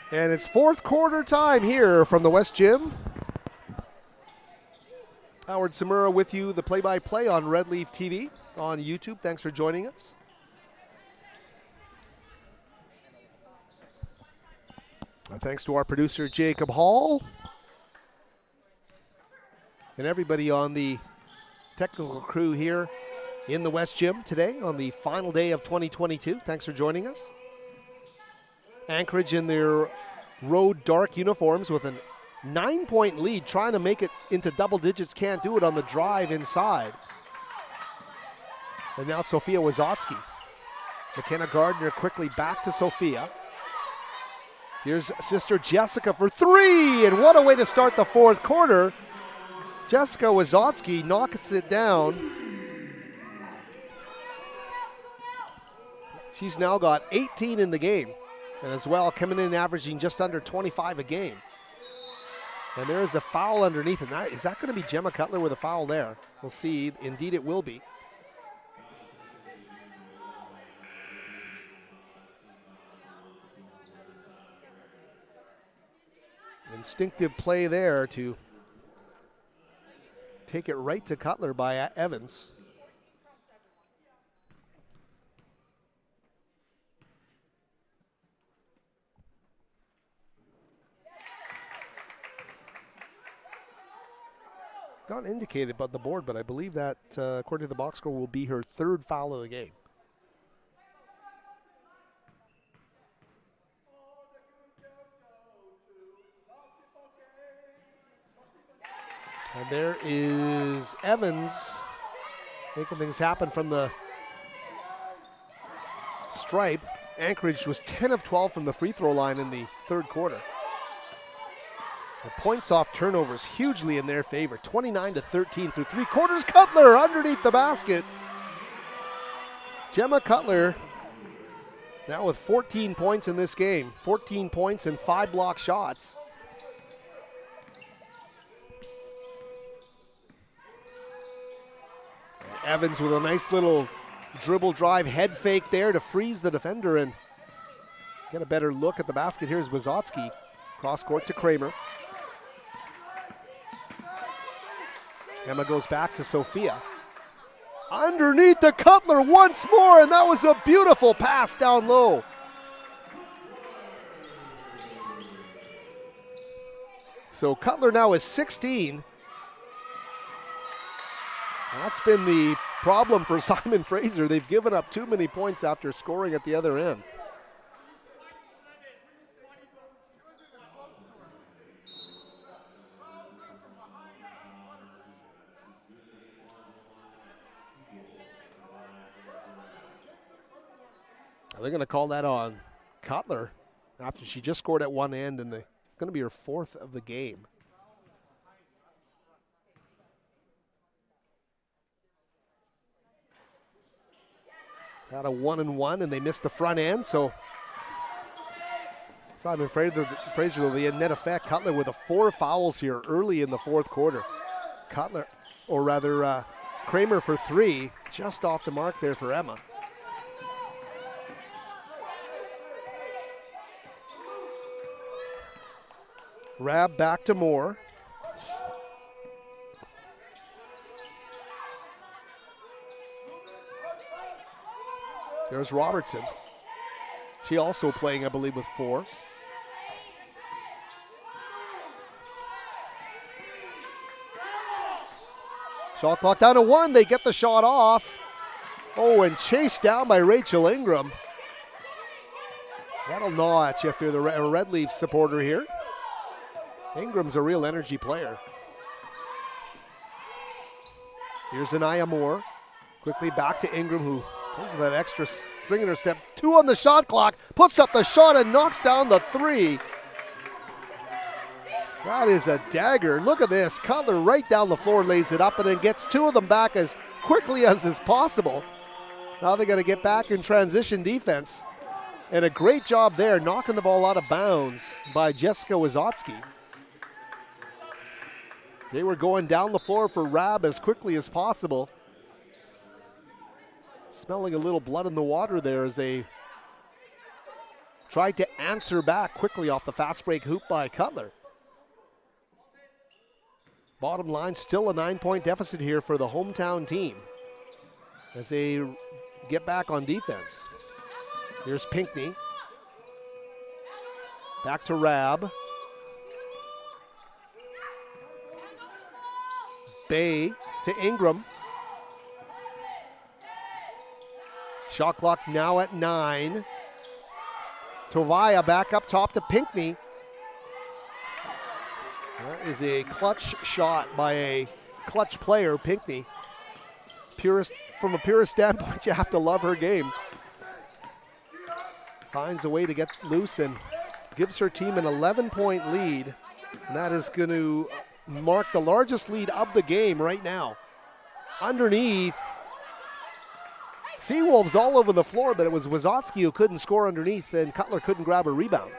And it's fourth quarter time here from the West Gym. Howard Samura with you, the play-by-play on Red Leaf TV on YouTube. Thanks for joining us. And thanks to our producer, Jacob Hall. And everybody on the technical crew here in the West Gym today on the final day of 2022. Thanks for joining us. Anchorage in their road dark uniforms with a 9-point lead, trying to make it into double digits, can't do it on the drive inside. And now Sophia Wazowski. McKenna Gardner quickly back to Sophia. Here's sister Jessica for three, and what a way to start the fourth quarter. Jessica Wazowski knocks it down. She's now got 18 in the game. And as well, coming in averaging just under 25 a game. And there is a foul underneath. And is that going to be Gemma Cutler with a foul there? We'll see. Indeed, it will be. Instinctive play there to take it right to Cutler by Evans. Not indicated by the board, but I believe that, according to the box score, will be her third foul of the game. And there is Evans making things happen from the stripe. Anchorage was 10 of 12 from the free throw line in the third quarter. The points off turnovers hugely in their favor. 29-13 through three quarters. Cutler underneath the basket. Gemma Cutler now with 14 points in this game. 14 points and 5 block shots. Evans with a nice little dribble drive head fake there to freeze the defender and get a better look at the basket. Here's Wazotsky. Cross court to Kramer. Emma goes back to Sophia. Underneath the Cutler once more, and that was a beautiful pass down low. So Cutler now is 16. That's been the problem for Simon Fraser. They've given up too many points after scoring at the other end. They're going to call that on Cutler after she just scored at one end, and it's going to be her fourth of the game. Got a 1-and-1, and they missed the front end, so Simon Fraser will be a net effect. Cutler with 4 fouls here early in the fourth quarter. Kramer for 3, just off the mark there for Emma. Rab back to Moore. There's Robertson. She also playing, I believe, with 4. Shot clock down to 1. They get the shot off. Oh, and chased down by Rachel Ingram. That'll gnaw at you if you're the Red Leaf supporter here. Ingram's a real energy player. Here's Anaya Moore. Quickly back to Ingram, who comes with that extra string in her step. 2 on the shot clock. Puts up the shot and knocks down the 3. That is a dagger. Look at this. Cutler right down the floor, lays it up, and then gets 2 of them back as quickly as is possible. Now they got to get back in transition defense. And a great job there, knocking the ball out of bounds by Jessica Wazotsky. They were going down the floor for Rab as quickly as possible. Smelling a little blood in the water there as they tried to answer back quickly off the fast break hoop by Cutler. Bottom line, still a 9-point deficit here for the hometown team as they get back on defense. Here's Pinckney. Back to Rab. Bay to Ingram. Shot clock now at 9. Tovaya back up top to Pinckney. That is a clutch shot by a clutch player, Pinckney. From a purist standpoint, you have to love her game. Finds a way to get loose and gives her team an 11-point lead. And that is going to mark the largest lead of the game right now. Underneath, Seawolves all over the floor, but it was Wazotsky who couldn't score underneath, and Cutler couldn't grab a rebound.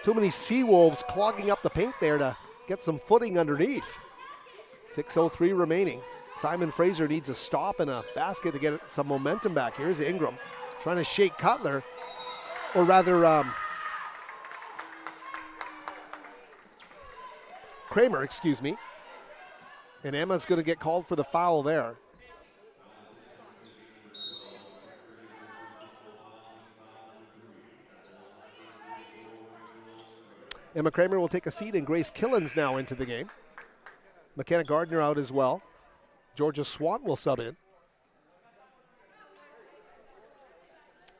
Too many Seawolves clogging up the paint there to get some footing underneath. 6:03 remaining. Simon Fraser needs a stop and a basket to get some momentum back. Here's Ingram trying to shake Cutler, or rather Kramer, excuse me. And Emma's going to get called for the foul there. Emma Kramer will take a seat, and Grace Killens now into the game. McKenna Gardner out as well. Georgia Swan will sub in.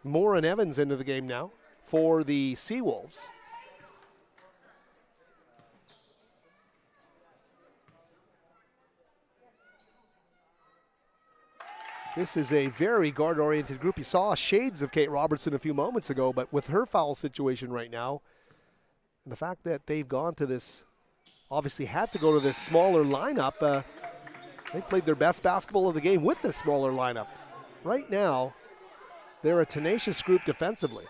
Moore and Evans into the game now for the Seawolves. This is a very guard-oriented group. You saw shades of Kate Robertson a few moments ago, but with her foul situation right now, and the fact that they've gone to this, obviously had to go to this smaller lineup, they played their best basketball of the game with this smaller lineup. Right now, they're a tenacious group defensively.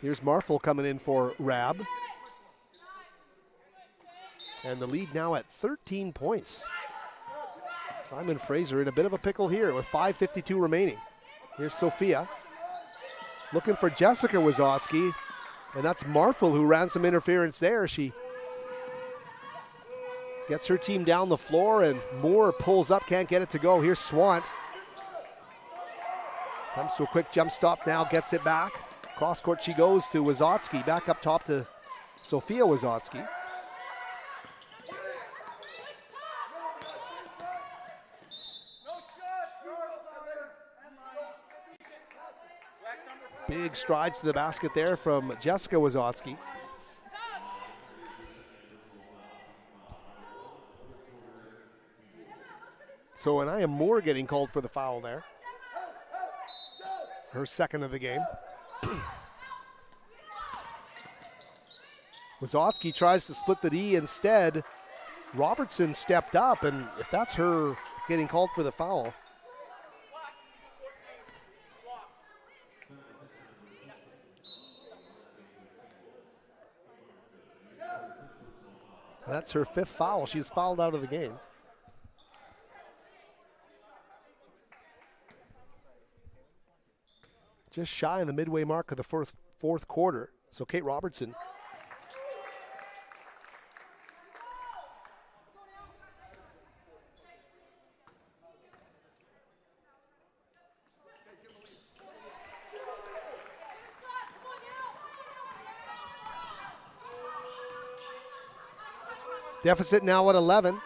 Here's Marfel coming in for Rab. And the lead now at 13 points. Simon Fraser in a bit of a pickle here with 5:52 remaining. Here's Sophia looking for Jessica Wazotsky, and that's Marfel who ran some interference there. She gets her team down the floor, and Moore pulls up, can't get it to go. Here's Swant. Comes to a quick jump stop now, gets it back. Cross court she goes to Wazotsky, back up top to Sophia Wazotsky. Big strides to the basket there from Jessica Wazotsky. So Anaya Moore getting called for the foul there. Her second of the game. Wazotsky tries to split the D instead. Robertson stepped up, and if that's her getting called for the foul, that's her fifth foul. She's fouled out of the game. Just shy of the midway mark of the fourth quarter. So Kate Robertson deficit now at 11.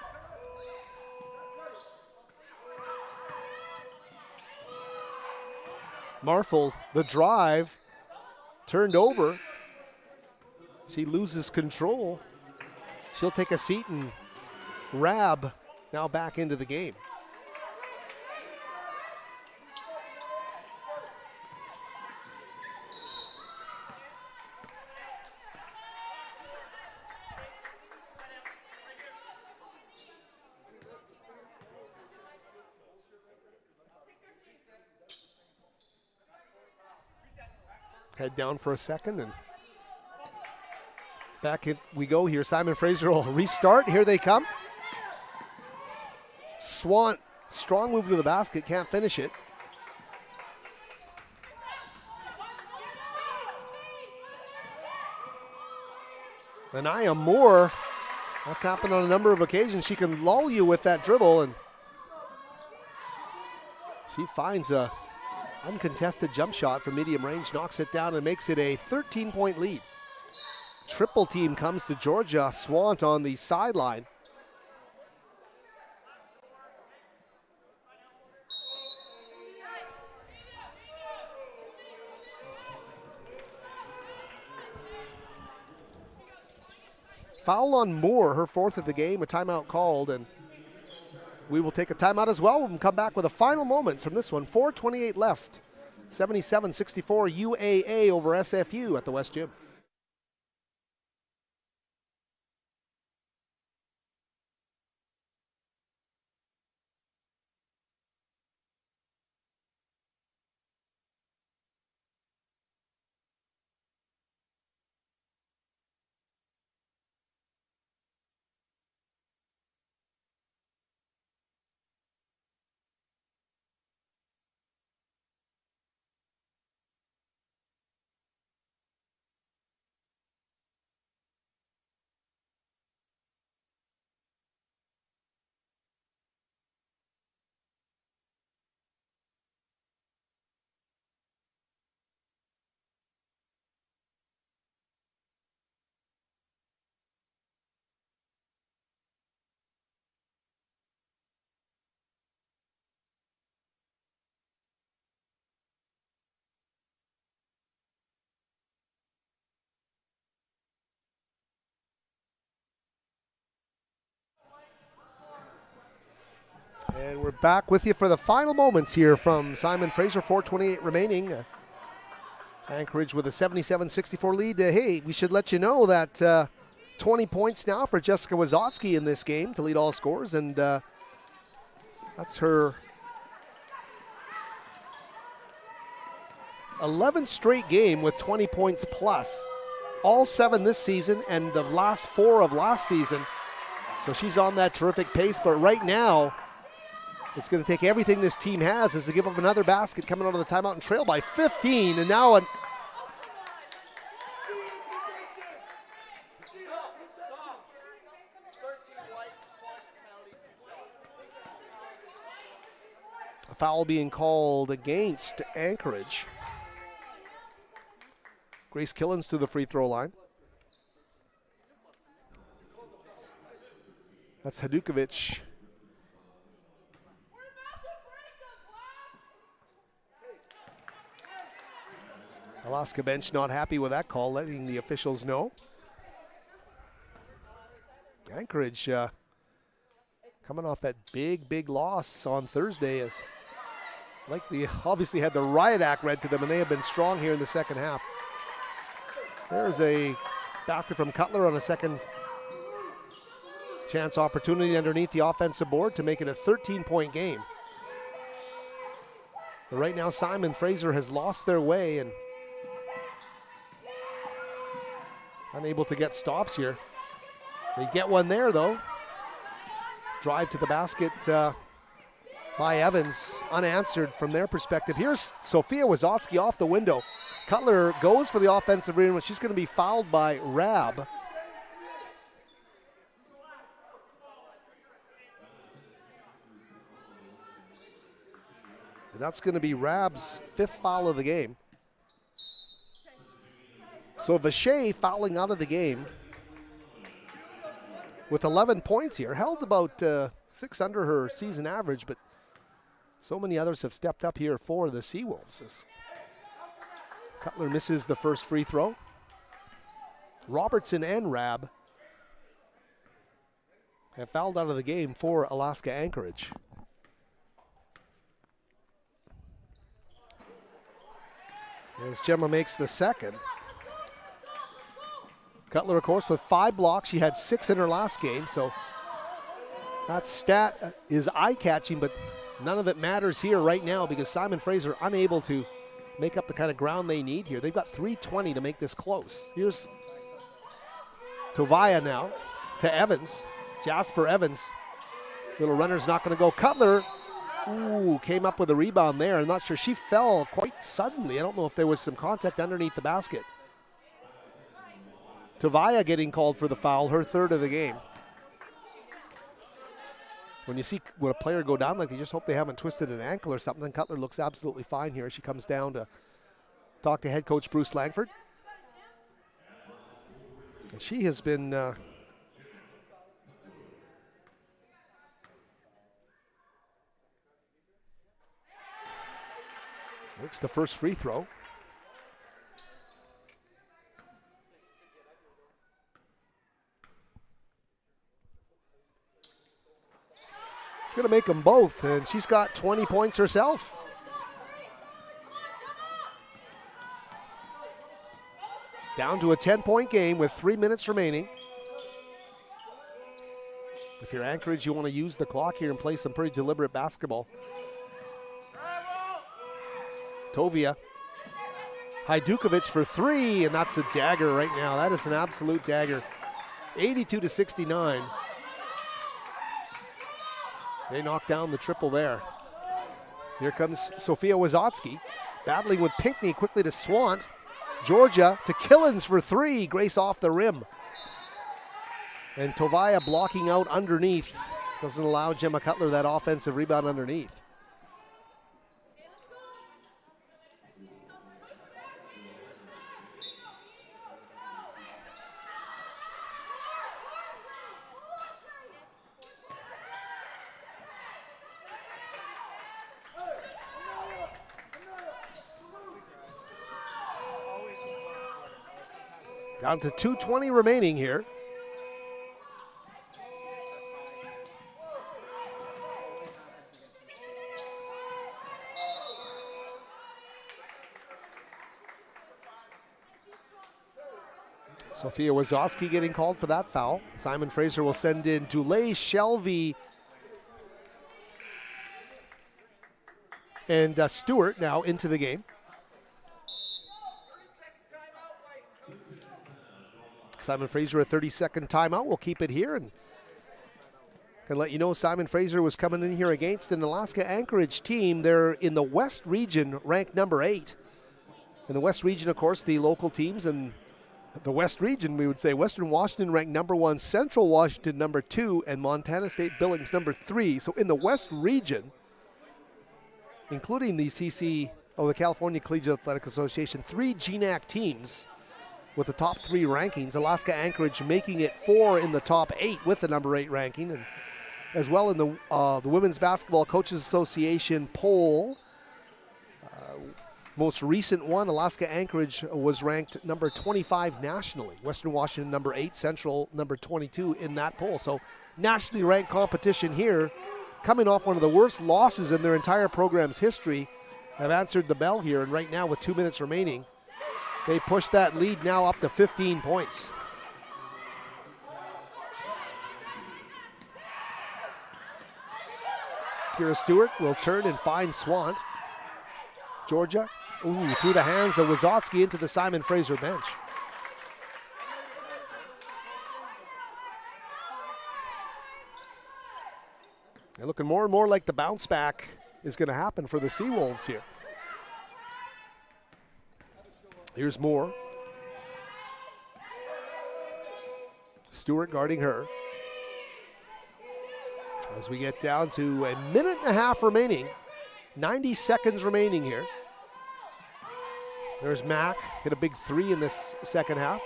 Marfel, the drive, turned over. She loses control. She'll take a seat, and Rab now back into the game. Head down for a second, and back we go here. Simon Fraser will restart. Here they come. Swant, strong move to the basket, can't finish it. Anaya Moore, that's happened on a number of occasions. She can lull you with that dribble, and she finds a uncontested jump shot from medium range, knocks it down and makes it a 13-point lead. Triple team comes to Georgia. Swant on the sideline. Foul on Moore, her fourth of the game, a timeout called, and we will take a timeout as well. We'll come back with the final moments from this one. 4:28 left. 77-64 UAA over SFU at the West Gym. And we're back with you for the final moments here from Simon Fraser, 4:28 remaining. Anchorage with a 77-64 lead. Hey, we should let you know that 20 points now for Jessica Wazotsky in this game to lead all scores, and that's her 11th straight game with 20 points plus. All 7 this season and the last 4 of last season. So she's on that terrific pace, but right now it's going to take everything this team has is to give up another basket coming out of the timeout and trail by 15, and now a foul being called against Anchorage. Grace Killens to the free throw line. That's Hadukovic. Alaska bench not happy with that call, letting the officials know. Anchorage coming off that big loss on Thursday, as like they obviously had the riot act read to them, and they have been strong here in the second half. There's a basket from Cutler on a second chance opportunity underneath the offensive board to make it a 13-point game. But right now, Simon Fraser has lost their way and unable to get stops here. They get one there, though. Drive to the basket by Evans, unanswered from their perspective. Here's Sophia Wazotsky off the window. Cutler goes for the offensive rebound. She's going to be fouled by Rab. And that's going to be Rab's 5th foul of the game. So Vacher fouling out of the game with 11 points here. Held about 6 under her season average, but so many others have stepped up here for the Seawolves. Cutler misses the first free throw. Robertson and Rab have fouled out of the game for Alaska Anchorage. As Gemma makes the second. Cutler, of course, with 5 blocks. She had 6 in her last game, so that stat is eye-catching, but none of it matters here right now because Simon Fraser unable to make up the kind of ground they need here. They've got 3:20 to make this close. Here's Tovaya now to Evans. Jasper Evans. Little runner's not going to go. Cutler, came up with a rebound there. I'm not sure. She fell quite suddenly. I don't know if there was some contact underneath the basket. Tovaya getting called for the foul, her 3rd of the game. When you see when a player go down like, you just hope they haven't twisted an ankle or something. Cutler looks absolutely fine here. She comes down to talk to head coach Bruce Langford. And she has been makes the first free throw. Going to make them both, and she's got 20 points herself. Down to a 10-point game with 3 minutes remaining. If you're Anchorage, you want to use the clock here and play some pretty deliberate basketball. Tovia. Hajdukovic for 3, and that's a dagger right now. That is an absolute dagger. 82-69. They knock down the triple there. Here comes Sophia Wazotsky, battling with Pinckney, quickly to Swant. Georgia to Killens for 3, Grace off the rim. And Tovaya blocking out underneath. Doesn't allow Gemma Cutler that offensive rebound underneath. Down to 2:20 remaining here. Sophia Wazowski getting called for that foul. Simon Fraser will send in Dulé, Shelby, and Stewart now into the game. Simon Fraser, a 30-second timeout. We'll keep it here and can let you know Simon Fraser was coming in here against an Alaska Anchorage team. They're in the West Region, ranked number 8. In the West Region, of course, the local teams, and the West Region, we would say Western Washington ranked number 1, Central Washington number 2, and Montana State Billings number 3. So in the West Region, including the the California Collegiate Athletic Association, 3 GNAC teams with the top 3 rankings. Alaska Anchorage making it 4 in the top 8 with the number 8 ranking, and as well in the Women's Basketball Coaches Association poll. Most recent one, Alaska Anchorage was ranked number 25 nationally. Western Washington number 8, Central number 22 in that poll. So nationally ranked competition here, coming off one of the worst losses in their entire program's history, have answered the bell here. And right now with 2 minutes remaining, they push that lead now up to 15 points. Kira Stewart will turn and find Swant. Georgia, through the hands of Wazowski into the Simon Fraser bench. They're looking more and more like the bounce back is going to happen for the Seawolves here. Here's Moore. Stewart guarding her. As we get down to a minute and a half remaining, 90 seconds remaining here. There's Mack, hit a big 3 in this second half.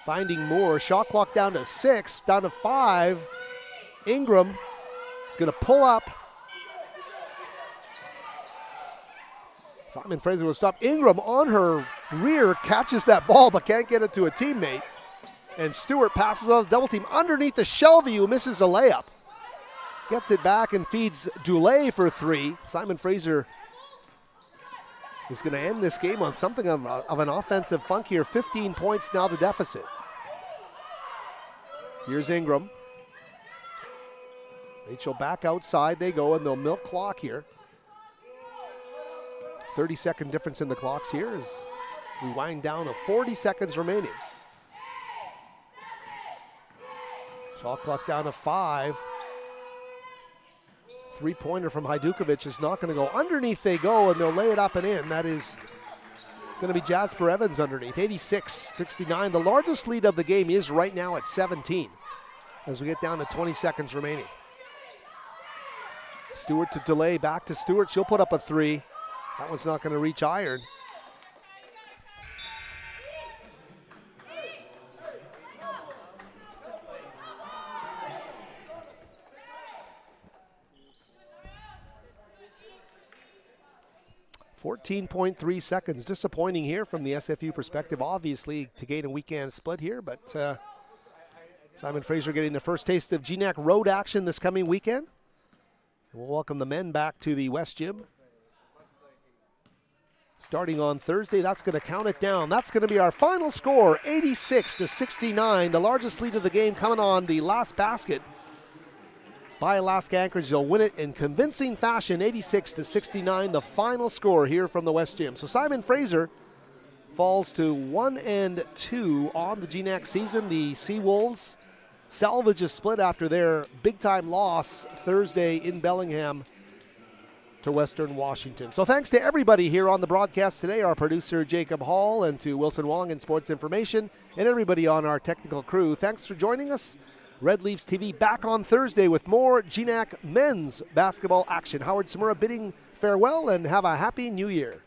Finding Moore, shot clock down to 6, down to 5. Ingram is going to pull up. Simon Fraser will stop. Ingram on her rear catches that ball but can't get it to a teammate. And Stewart passes on the double team underneath the Shelby, who misses a layup. Gets it back and feeds Dulé for 3. Simon Fraser is going to end this game on something of an offensive funk here. 15 points now the deficit. Here's Ingram. Rachel back outside they go, and they'll milk clock here. 30-second difference in the clocks here as we wind down to 40 seconds remaining. Shot clock down to 5. Three-pointer from Hajdukovic is not going to go. Underneath they go, and they'll lay it up and in. That is going to be Jasper Evans underneath. 86-69. The largest lead of the game is right now at 17 as we get down to 20 seconds remaining. Stewart to delay, back to Stewart. She'll put up a 3. That one's not going to reach iron. .3 seconds. Disappointing here from the SFU perspective, obviously, to gain a weekend split here, but Simon Fraser getting the first taste of GNAC road action this coming weekend. We'll welcome the men back to the West Gym starting on Thursday. That's going to count it down. That's going to be our final score, 86-69. The largest lead of the game coming on the last basket by Alaska Anchorage. They'll win it in convincing fashion, 86-69, the final score here from the West Gym. So Simon Fraser falls to 1-2 on the GNAC season. The Seawolves salvage a split after their big-time loss Thursday in Bellingham to Western Washington. So thanks to everybody here on the broadcast today, our producer Jacob Hall, and to Wilson Wong in Sports Information, and everybody on our technical crew. Thanks for joining us. Red Leafs TV back on Thursday with more GNAC men's basketball action. Howard Samura bidding farewell and have a happy new year.